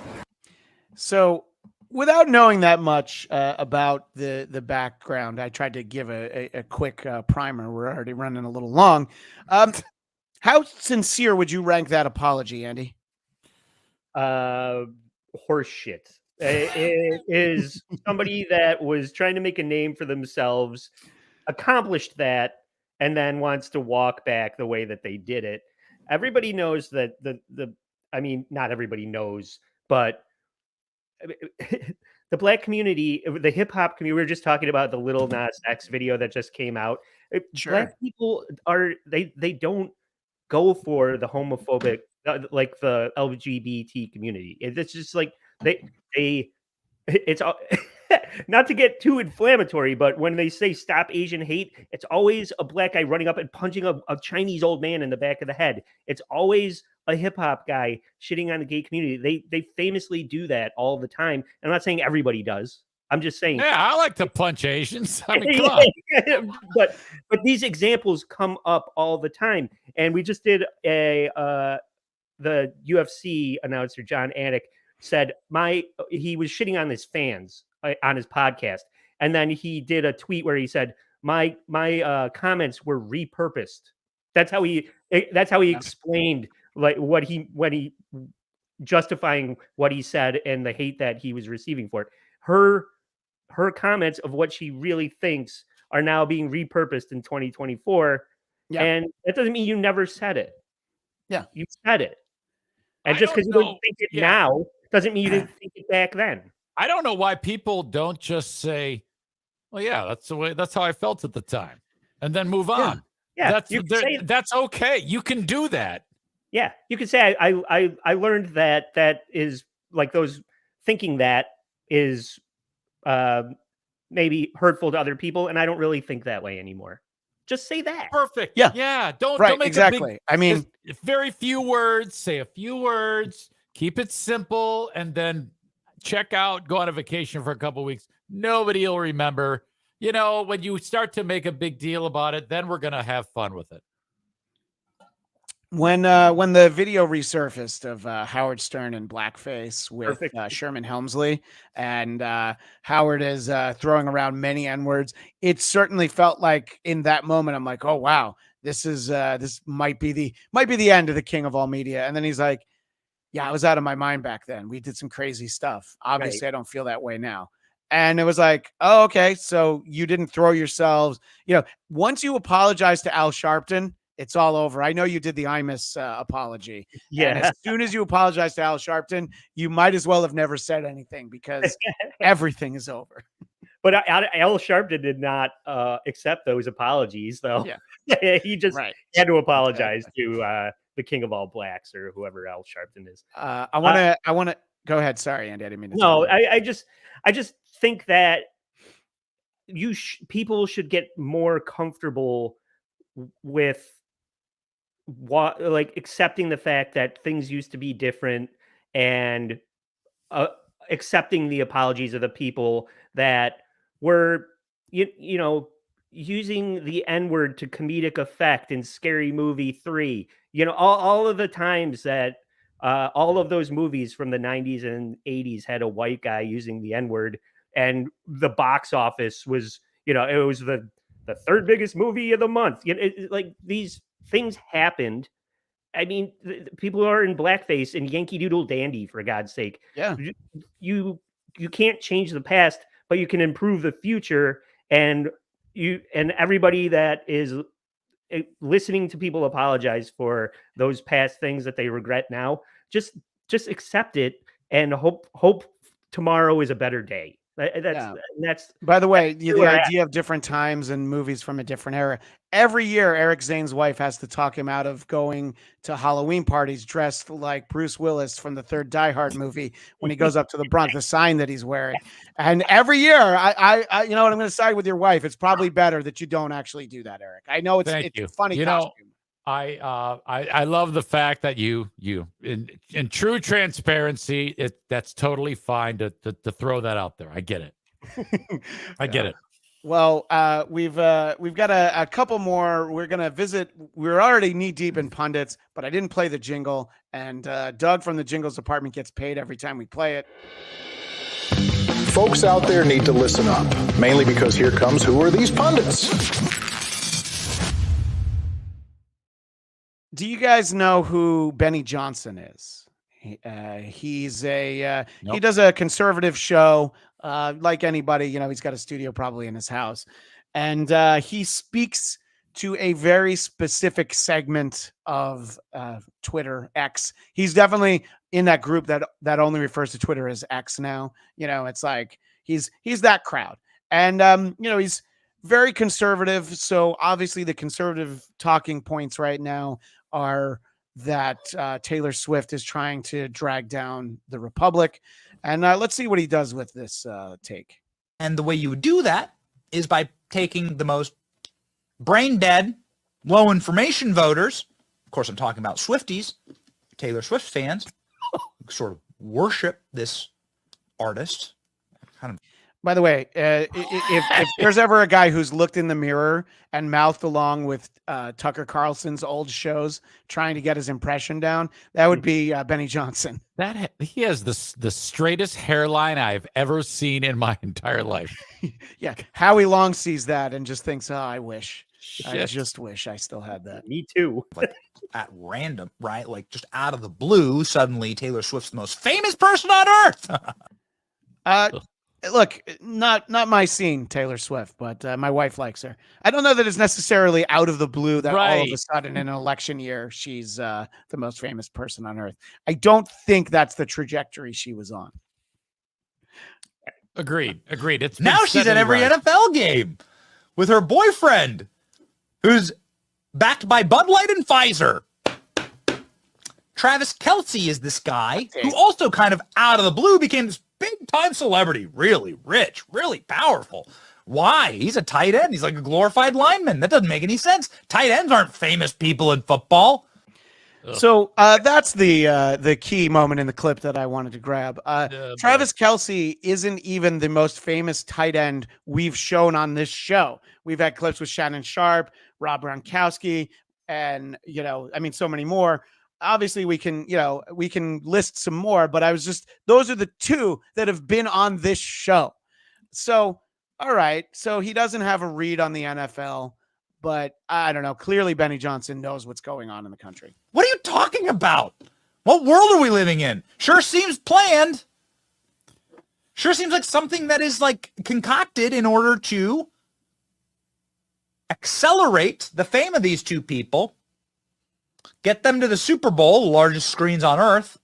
So, without knowing that much about the background, I tried to give a quick primer. We're already running a little long. How sincere would you rank that apology, Andy? Horseshit. It is somebody that was trying to make a name for themselves, accomplished that, and then wants to walk back the way that they did it. Everybody knows that I mean, not everybody knows, but the Black community, the hip hop community, we were just talking about the Lil Nas X video that just came out. Sure. Black people they don't go for the homophobic, like the LGBT community. It's just like it's not to get too inflammatory, but when they say stop Asian hate, it's always a black guy running up and punching a Chinese old man in the back of the head. It's always a hip hop guy shitting on the gay community. They famously do that all the time. I'm not saying everybody does. I'm just saying. Yeah, I like to punch Asians. I mean, come on. but these examples come up all the time. And we just did the UFC announcer, John Anik, said he was shitting on his fans on his podcast. And then he did a tweet where he said, my comments were repurposed. That's how he explained like what he justifying what he said and the hate that he was receiving for it. Her comments of what she really thinks are now being repurposed in 2024. Yeah. And that doesn't mean you never said it. Yeah. You said it. And just because you don't think it now doesn't mean you didn't think it back then. I don't know why people don't just say, well, yeah, that's how I felt at the time, and then move on. Yeah. That's okay. You can do that. Yeah. You can say, I learned that is like those thinking that is maybe hurtful to other people. And I don't really think that way anymore. Just say that. Perfect. Yeah. Yeah. Don't make exactly. I mean, very few words, say a few words, keep it simple, and then check out, go on a vacation for a couple of weeks. Nobody will remember. You know, when you start to make a big deal about it, then we're going to have fun with it. When the video resurfaced of Howard Stern in blackface with Sherman Helmsley, and Howard is throwing around many N-words, it certainly felt like in that moment, I'm like, oh wow, this might be the end of the king of all media. And then he's like, yeah, I was out of my mind back then. We did some crazy stuff. Obviously, I don't feel that way now. And it was like, oh, okay, so you didn't throw yourselves. You know, once you apologize to Al Sharpton, it's all over. I know you did the Imus apology. Yeah. And as soon as you apologize to Al Sharpton, you might as well have never said anything because everything is over. But Al Sharpton did not accept those apologies, though. Yeah. He just had to apologize to the king of all blacks or whoever Al Sharpton is. I want to go ahead. Sorry, Andy. I didn't mean to. No, I just think that people should get more comfortable with accepting the fact that things used to be different and accepting the apologies of the people that were, you know, using the N-word to comedic effect in Scary Movie 3. You know, all of the times that all of those movies from the 90s and 80s had a white guy using the N-word, and the box office was, you know, it was the third biggest movie of the month. You know, like these things happened. I mean, people are in blackface and Yankee Doodle Dandy, for God's sake. Yeah. You can't change the past, but you can improve the future. And you and everybody that is listening to people apologize for those past things that they regret now, just accept it and hope tomorrow is a better day. That's by the way, the where I'm idea of different times and movies from a different era. Every year, Eric Zane's wife has to talk him out of going to Halloween parties dressed like Bruce Willis from the third Die Hard movie when he goes up to the Bronx, the sign that he's wearing. And every year, I you know what, I'm going to side with your wife. It's probably better that you don't actually do that, Eric. I know it's a funny costume. I love the fact that you in true transparency, that's totally fine to throw that out there. I get it. I get it. Well, we've got a couple more. We're gonna visit. We're already knee deep in pundits, but I didn't play the jingle, and Doug from the Jingles department gets paid every time we play it. Folks out there need to listen up, mainly because here comes Who Are These Pundits? Do you guys know who Benny Johnson is? He's he does a conservative show, like anybody. You know, he's got a studio probably in his house, and he speaks to a very specific segment of Twitter X. He's definitely in that group that only refers to Twitter as X now. You know, it's like he's that crowd, and you know, he's very conservative. So obviously, the conservative talking points right now are that Taylor Swift is trying to drag down the Republic. And let's see what he does with this take. And the way you would do that is by taking the most brain dead, low information voters. Of course, I'm talking about Swifties, Taylor Swift fans, who sort of worship this artist. By the way, if there's ever a guy who's looked in the mirror and mouthed along with Tucker Carlson's old shows trying to get his impression down, that would be Benny Johnson. That he has the straightest hairline I've ever seen in my entire life. Yeah, Howie Long sees that and just thinks, "Oh, I wish, I Shit. just wish I still had that." Me too. Like at random, right? Like just out of the blue, suddenly Taylor Swift's the most famous person on earth. Look, not my scene, Taylor Swift, but my wife likes her. I don't know that it's necessarily out of the blue that all of a sudden in an election year, she's the most famous person on earth. I don't think that's the trajectory she was on. Agreed. It's Now she's at every NFL game with her boyfriend, who's backed by Bud Light and Pfizer. Travis Kelsey is this guy who also kind of out of the blue became this big-time celebrity, really rich, really powerful. Why? He's a tight end. He's like a glorified lineman. That doesn't make any sense. Tight ends aren't famous people in football. So that's the key moment in the clip that I wanted to grab. Travis Kelsey isn't even the most famous tight end we've shown on this show. We've had clips with Shannon Sharp, Rob Gronkowski, and, you know, I mean, so many more. Obviously, we can list some more, but those are the two that have been on this show. So, all right. So he doesn't have a read on the NFL, but I don't know. Clearly, Benny Johnson knows what's going on in the country. What are you talking about? What world are we living in? Sure seems planned. Sure seems like something that is like concocted in order to accelerate the fame of these two people. Get them to the Super Bowl, the largest screens on earth.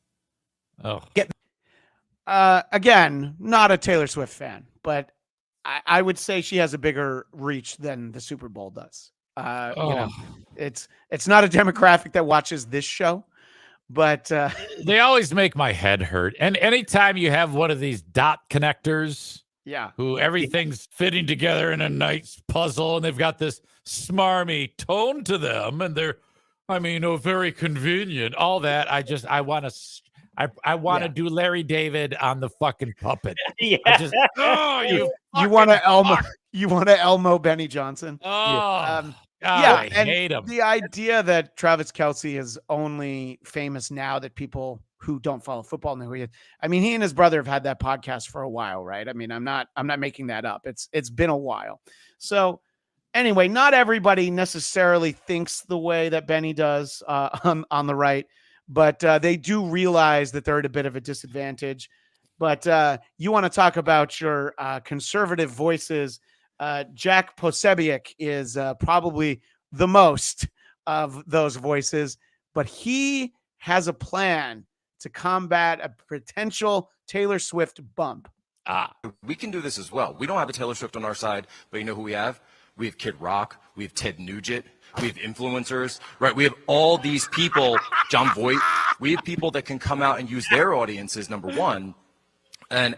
Again, not a Taylor Swift fan, but I would say she has a bigger reach than the Super Bowl does. You know, it's not a demographic that watches this show, but they always make my head hurt. And anytime you have one of these dot connectors, who everything's fitting together in a nice puzzle, and they've got this smarmy tone to them, and they're, very convenient. All that. I want to do Larry David on the fucking puppet. you want to Elmo Benny Johnson. I hate him. The idea that Travis Kelsey is only famous now that people who don't follow football know who he is. I mean, he and his brother have had that podcast for a while, right? I mean, I'm not making that up. It's been a while. So anyway, not everybody necessarily thinks the way that Benny does on the right, but they do realize that they're at a bit of a disadvantage. But you want to talk about your conservative voices. Jack Posobiec is probably the most of those voices, but he has a plan to combat a potential Taylor Swift bump. We can do this as well. We don't have a Taylor Swift on our side, but you know who we have? We have Kid Rock. We have Ted Nugent. We have influencers, right? We have all these people, John Voight. We have people that can come out and use their audiences, number one. And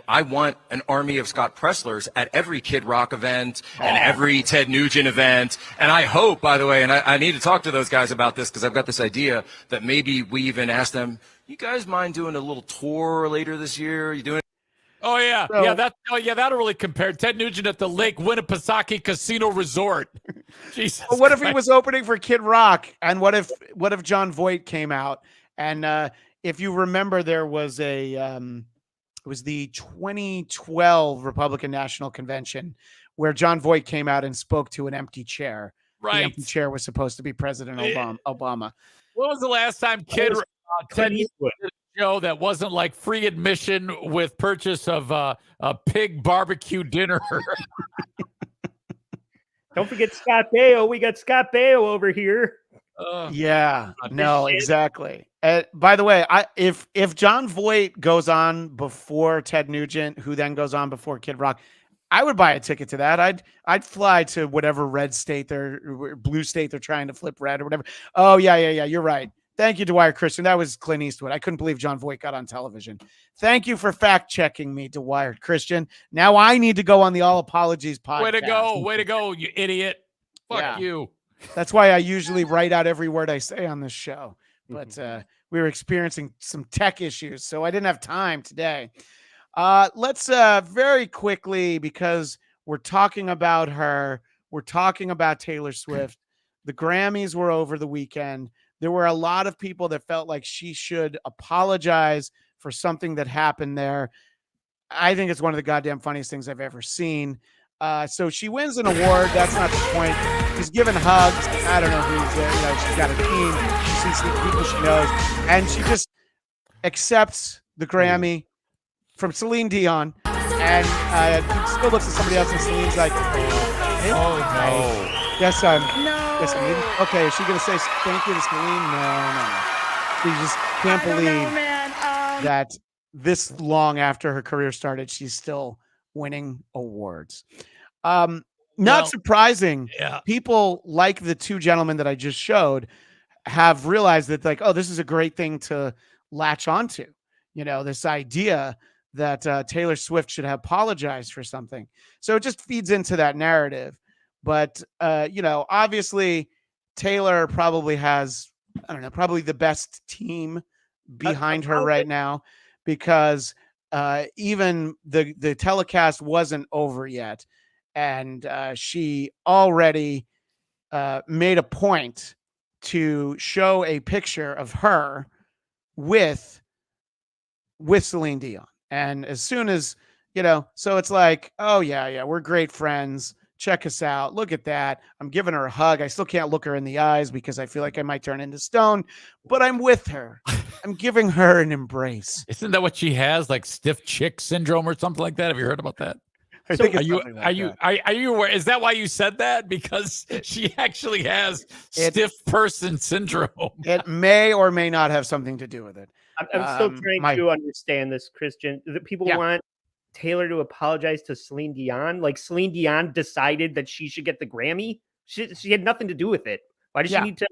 I want an army of Scott Presslers at every Kid Rock event and every Ted Nugent event. And I hope, by the way, and I need to talk to those guys about this because I've got this idea that maybe we even ask them, you guys mind doing a little tour later this year? Are you doing? Oh yeah, that'll really compare. Ted Nugent at the Lake Winnipesaukee Casino Resort. Jesus. Well, what if he was opening for Kid Rock? And what if John Voight came out? And if you remember, there was it was the 2012 Republican National Convention where John Voight came out and spoke to an empty chair. Right. The empty chair was supposed to be President Obama. When was the last time Ted Nugent did a show that wasn't like free admission with purchase of a pig barbecue dinner? Don't forget Scott Baio. We got Scott Baio over here. Exactly. By the way, if John Voight goes on before Ted Nugent, who then goes on before Kid Rock, I would buy a ticket to that. I'd fly to whatever red state blue state they're trying to flip red or whatever. Oh yeah. You're right. Thank you, Dwyer Christian. That was Clint Eastwood. I couldn't believe John Voight got on television. Thank you for fact checking me, Dwyer Christian. Now I need to go on the All Apologies podcast. Way to go, you idiot. Fuck you. That's why I usually write out every word I say on this show. But we were experiencing some tech issues, so I didn't have time today. Let's very quickly, because we're talking about her. We're talking about Taylor Swift. The Grammys were over the weekend. There were a lot of people that felt like she should apologize for something that happened there. I think it's one of the goddamn funniest things I've ever seen. So she wins an award. That's not the point. She's given hugs. I don't know who's she's got a team. She sees the people she knows. And she just accepts the Grammy from Celine Dion. And still looks at somebody else and Celine's like, oh, no. Yes, I'm okay. Is she going to say thank you to Celine? No. She just can't believe that this long after her career started, she's still winning awards. Not surprising. Yeah. People like the two gentlemen that I just showed have realized that, like, oh, this is a great thing to latch onto. This idea that Taylor Swift should have apologized for something. So it just feeds into that narrative. But, obviously Taylor probably has, probably the best team behind her right now, because even the telecast wasn't over yet. And she already made a point to show a picture of her with Celine Dion. And as soon as, so it's like, oh yeah, we're great friends. Check us out. Look at that. I'm giving her a hug. I still can't look her in the eyes because I feel like I might turn into stone, but I'm with her. I'm giving her an embrace. Isn't that what she has? Like stiff chick syndrome or something like that? Have you heard about that? I think are you aware? Is that why you said that? Because she actually has stiff person syndrome. It may or may not have something to do with it. I'm still trying to understand this, Christian. That people want Taylor to apologize to Celine Dion. Like Celine Dion decided that she should get the Grammy. She had nothing to do with it. Why does she need to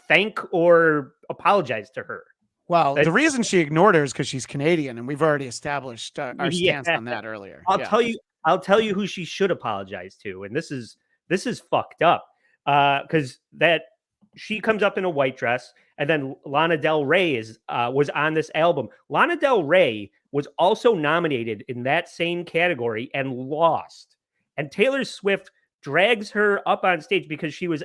thank or apologize to her? Well, the reason she ignored her is because she's Canadian, and we've already established our stance on that earlier. I'll tell you who she should apologize to, and this is fucked up because that she comes up in a white dress, and then Lana Del Rey was on this album. Lana Del Rey was also nominated in that same category and lost. And Taylor Swift drags her up on stage because she was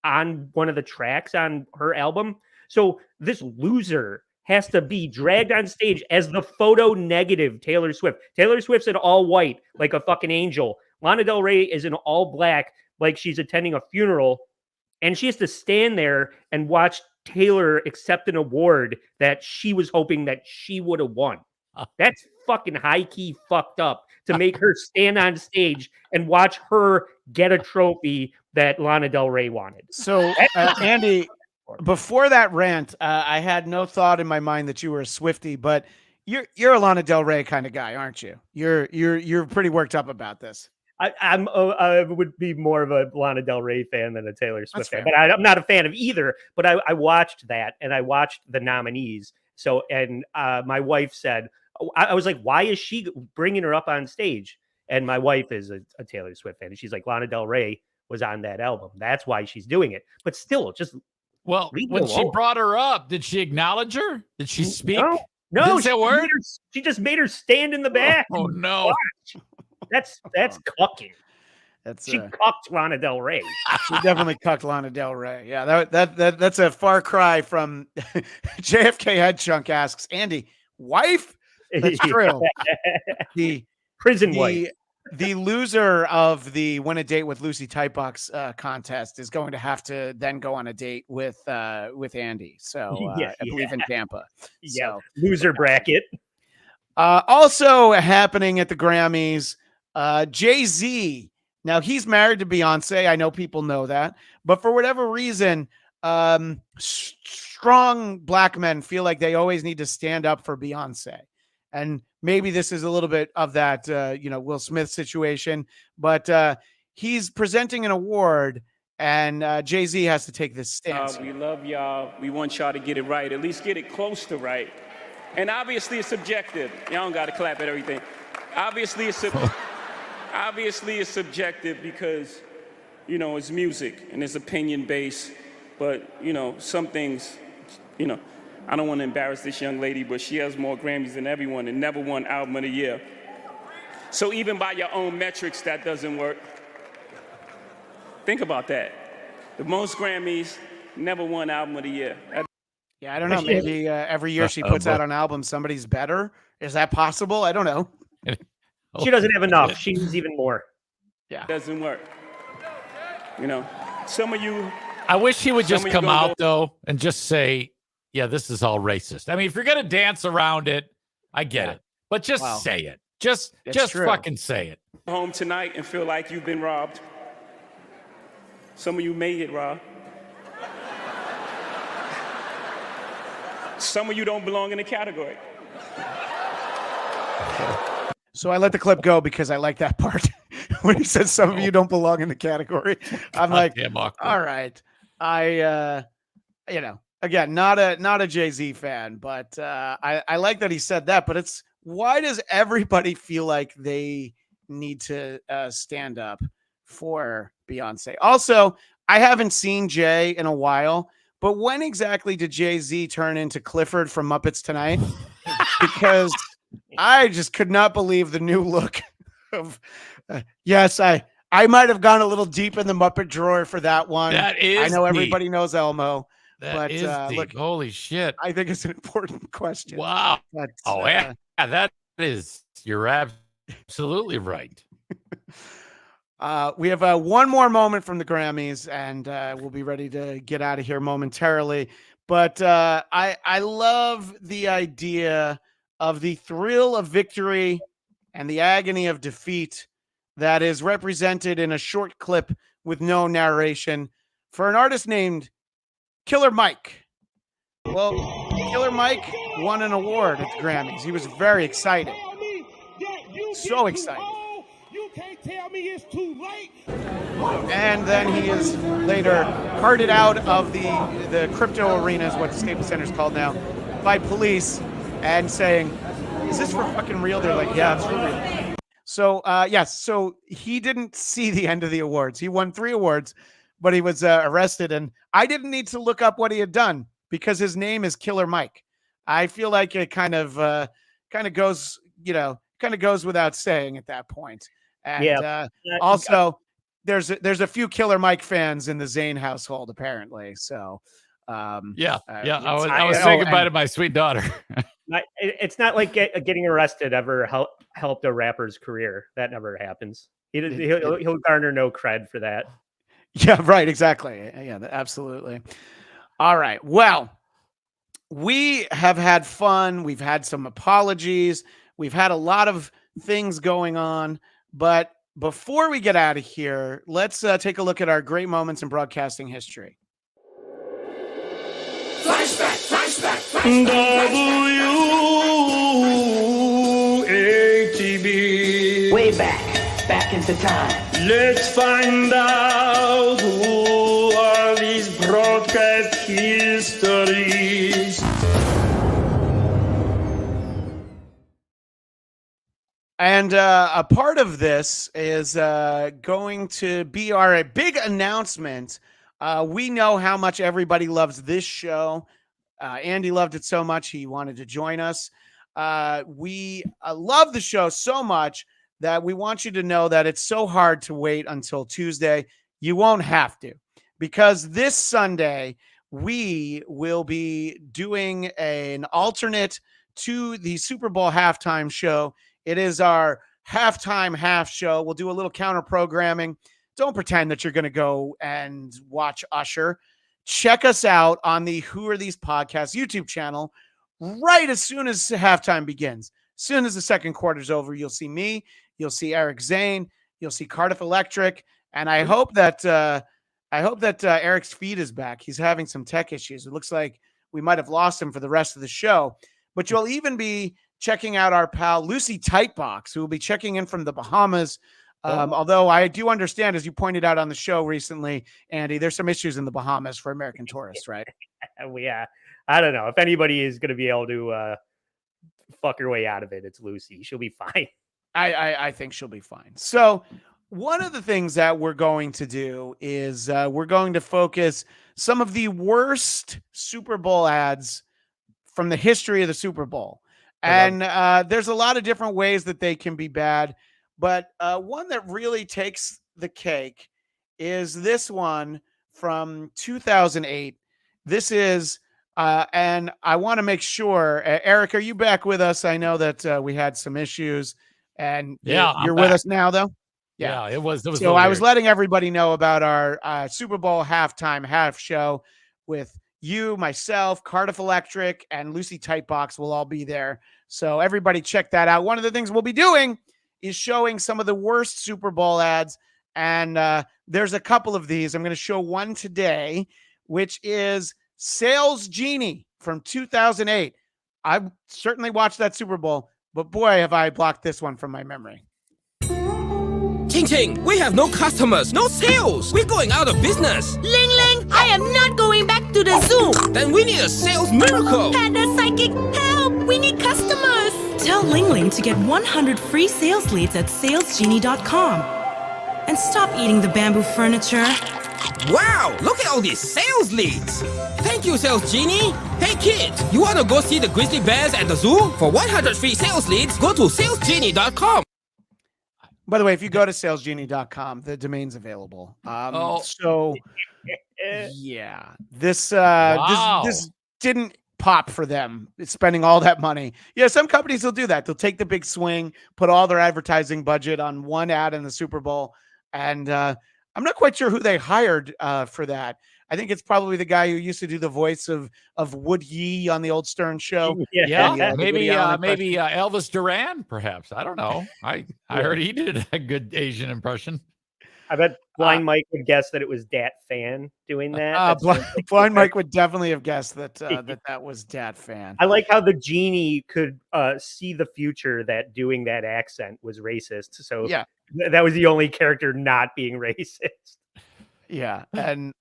on one of the tracks on her album. So this loser has to be dragged on stage as the photo negative Taylor Swift. Taylor Swift's in all white, like a fucking angel. Lana Del Rey is in all black, like she's attending a funeral. And she has to stand there and watch Taylor accept an award that she was hoping that she would have won. That's fucking high key fucked up to make her stand on stage and watch her get a trophy that Lana Del Rey wanted. So, Andy, before that rant, I had no thought in my mind that you were a Swiftie, but you're a Lana Del Rey kind of guy, aren't you? You're pretty worked up about this. I would be more of a Lana Del Rey fan than a Taylor Swift fan, but I'm not a fan of either. But I watched that, and I watched the nominees. So, and my wife said, I was like, why is she bringing her up on stage? And my wife is a Taylor Swift fan, and she's like, Lana Del Rey was on that album. That's why she's doing it. But still, just when she brought her up, did she acknowledge her? Did she speak? No, she just made her stand in the back. Oh no. That's cucking. She Uh, cucked Lana Del Rey. She definitely cucked Lana Del Rey. Yeah, that's a far cry from JFK Head Chunk asks, Andy, wife? That's true. The prison wife. The loser of the Win a Date with Lucy Tightbox contest is going to have to then go on a date with Andy. So I believe in Tampa. Yeah, So, loser bracket. also happening at the Grammys, Jay-Z. Now he's married to Beyonce. I know people know that, but for whatever reason, strong black men feel like they always need to stand up for Beyonce. And maybe this is a little bit of that, Will Smith situation, but he's presenting an award and Jay-Z has to take this stance. We love y'all. We want y'all to get it right, at least get it close to right. And obviously it's subjective. Y'all don't got to clap at everything. Obviously it's subjective because, it's music and it's opinion based, but, some things, I don't want to embarrass this young lady, but she has more Grammys than everyone and never won Album of the Year. So even by your own metrics, that doesn't work. Think about that. The most Grammys, never won Album of the Year. Yeah, I don't know. Maybe every year she puts out an album, somebody's better. Is that possible? I don't know. She doesn't have enough. She needs even more. Yeah. Doesn't work. Some of you. I wish he would just come out, though, and just say, yeah, this is all racist. I mean, if you're going to dance around it, I get it. But just say it. Just fucking say it. Home tonight and feel like you've been robbed. Some of you may get robbed. Some of you don't belong in the category. So I let the clip go because I like that part when he said some of you don't belong in the category. I'm like, all right. Again, not a Jay-Z fan, but I like that he said that. But it's why does everybody feel like they need to stand up for Beyonce? Also, I haven't seen Jay in a while, but when exactly did Jay-Z turn into Clifford from Muppets Tonight? Because I just could not believe the new look of. Yes, I might have gone a little deep in the Muppet drawer for that one. That is I know deep. Everybody knows Elmo. That is deep. Look, holy shit. I think it's an important question. Wow. But, that is, you're absolutely right. We have one more moment from the Grammys, and we'll be ready to get out of here momentarily. But I love the idea of the thrill of victory and the agony of defeat that is represented in a short clip with no narration for an artist named Killer Mike. Well, Killer Mike won an award at the Grammys. He was very excited. So excited. You can't tell me it's too late. And then he is later carted out of the crypto arena, is what the Staples Center is called now, by police and saying, is this for fucking real? They're like, yeah, it's for real. So, yes. So he didn't see the end of the awards. He won 3 awards, but he was arrested. And I didn't need to look up what he had done because his name is Killer Mike. I feel like it kind of goes, goes without saying at that point. And also there's a few Killer Mike fans in the Zane household, apparently. So, I was saying goodbye to my sweet daughter. It's not like getting arrested ever helped a rapper's career. That never happens. He'll garner no cred for that. Yeah, right. Exactly. Yeah, absolutely. All right. Well, we have had fun. We've had some apologies. We've had a lot of things going on. But before we get out of here, let's take a look at our great moments in broadcasting history. WATB. Way back into time. Let's find out who are these broadcast histories. And a part of this is going to be our big announcement. We know how much everybody loves this show. Andy loved it so much, he wanted to join us. We love the show so much that we want you to know that it's so hard to wait until Tuesday. You won't have to, because this Sunday we will be doing an alternate to the Super Bowl halftime show. It is our halftime half show. We'll do a little counter programming. Don't pretend that you're going to go and watch Usher. Check us out on the Who Are These Podcasts YouTube channel right as soon as halftime begins. As soon as the second quarter is over, you'll see me, you'll see Eric Zane, you'll see Cardiff Electric, and I hope that Eric's feed is back. He's having some tech issues. It looks like we might have lost him for the rest of the show. But you'll even be checking out our pal Lucy Tightbox, who will be checking in from the Bahamas. Although I do understand, as you pointed out on the show recently, Andy, there's some issues in the Bahamas for American tourists, right? Yeah, I don't know. If anybody is going to be able to fuck her way out of it, it's Lucy. She'll be fine. I think she'll be fine. So one of the things that we're going to do is we're going to focus some of the worst Super Bowl ads from the history of the Super Bowl. And there's a lot of different ways that they can be bad. But one that really takes the cake is this one from 2008. This is, and I want to make sure, Eric, are you back with us? I know that we had some issues, and you're with us now, though. Yeah, it was. So I was letting everybody know about our Super Bowl halftime half show with you, myself, Cardiff Electric, and Lucy Tightbox will all be there. So everybody check that out. One of the things we'll be doing is showing some of the worst Super Bowl ads. And there's a couple of these. I'm going to show one today, which is Sales Genie from 2008. I've certainly watched that Super Bowl, but boy, have I blocked this one from my memory. Ching Ching, we have no customers, no sales. We're going out of business. Ling Ling, I am not going back to the zoo. Then we need a sales miracle. Panda Psychic, help! We need customers. Tell Ling Ling to get 100 free sales leads at salesgenie.com. And stop eating the bamboo furniture. Wow, look at all these sales leads. Thank you, Sales Genie. Hey kids, you want to go see the grizzly bears at the zoo? For 100 free sales leads, go to salesgenie.com. By the way, if you go to salesgenie.com, the domain's available. So yeah, this didn't pop for them. It's spending all that money. Yeah, some companies will do that. They'll take the big swing, put all their advertising budget on one ad in the Super Bowl, and I'm not quite sure who they hired for that. I think it's probably the guy who used to do the voice of Wood Yee on the old Stern show. Maybe Elvis Duran, perhaps. I don't know. I heard he did a good Asian impression. I bet Blind Mike would guess that it was Dat Fan doing that. Blind Mike would definitely have guessed that that was Dat Fan. I like how the genie could see the future, that doing that accent was racist. So yeah, that was the only character not being racist. Yeah, and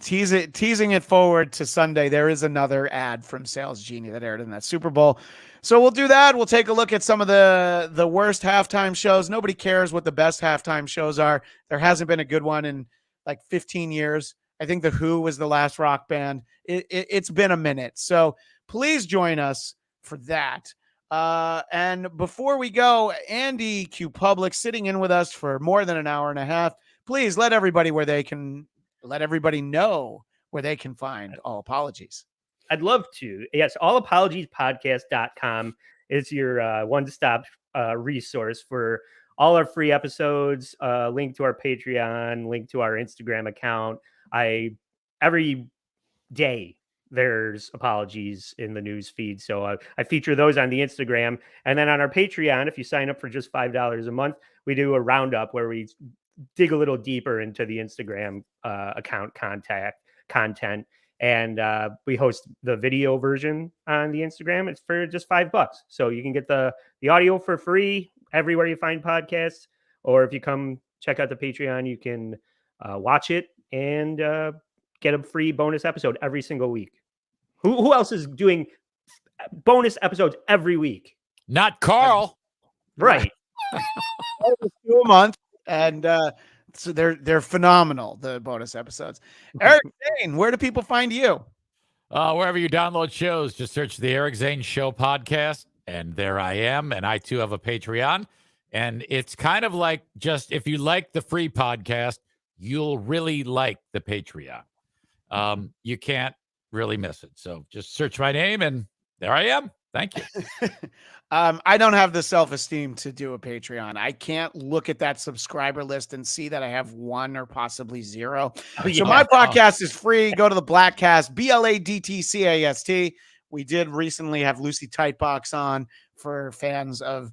teasing it forward to Sunday, there is another ad from Sales Genie that aired in that Super Bowl. So we'll do that. We'll take a look at some of the worst halftime shows. Nobody cares what the best halftime shows are. There hasn't been a good one in like 15 years. I think The Who was the last rock band. It's been a minute. So please join us for that. And before we go, Andy Q Public sitting in with us for more than an hour and a half. Please let everybody know where they can find All Apologies. I'd love to. Yes, allapologiespodcast.com is your one-stop resource for all our free episodes, link to our Patreon, link to our Instagram account. I every day there's apologies in the news feed. So I feature those on the Instagram. And then on our Patreon, if you sign up for just $5 a month, we do a roundup where we dig a little deeper into the Instagram account content. And we host the video version on the Instagram. It's for just $5. So you can get the audio for free everywhere you find podcasts. Or if you come check out the Patreon, you can watch it and get a free bonus episode every single week. Who else is doing bonus episodes every week? Not Carl. Right. A month. And so they're phenomenal, the bonus episodes. Eric Zane, where do people find you? Wherever you download shows, just search the Eric Zane Show podcast, and there I am. And I, too, have a Patreon. And it's kind of like just if you like the free podcast, you'll really like the Patreon. You can't really miss it. So just search my name, and there I am. Thank you. I don't have the self-esteem to do a Patreon. I can't look at that subscriber list and see that I have 1 or possibly 0. So my podcast is free. Go to the Blattcast, BLADTCAST. We did recently have Lucy Tightbox on for fans of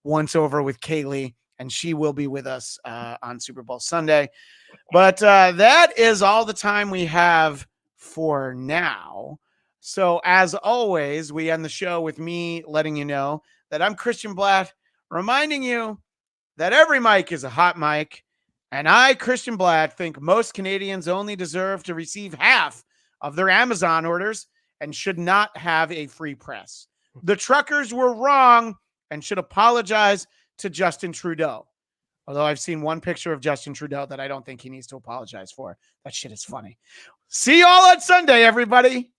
Once Over with Kaylee, and she will be with us on Super Bowl Sunday. But that is all the time we have for now. So as always, we end the show with me letting you know that I'm Christian Bladt, reminding you that every mic is a hot mic. And I, Christian Bladt, think most Canadians only deserve to receive half of their Amazon orders and should not have a free press. The truckers were wrong and should apologize to Justin Trudeau. Although I've seen one picture of Justin Trudeau that I don't think he needs to apologize for. That shit is funny. See you all on Sunday, everybody.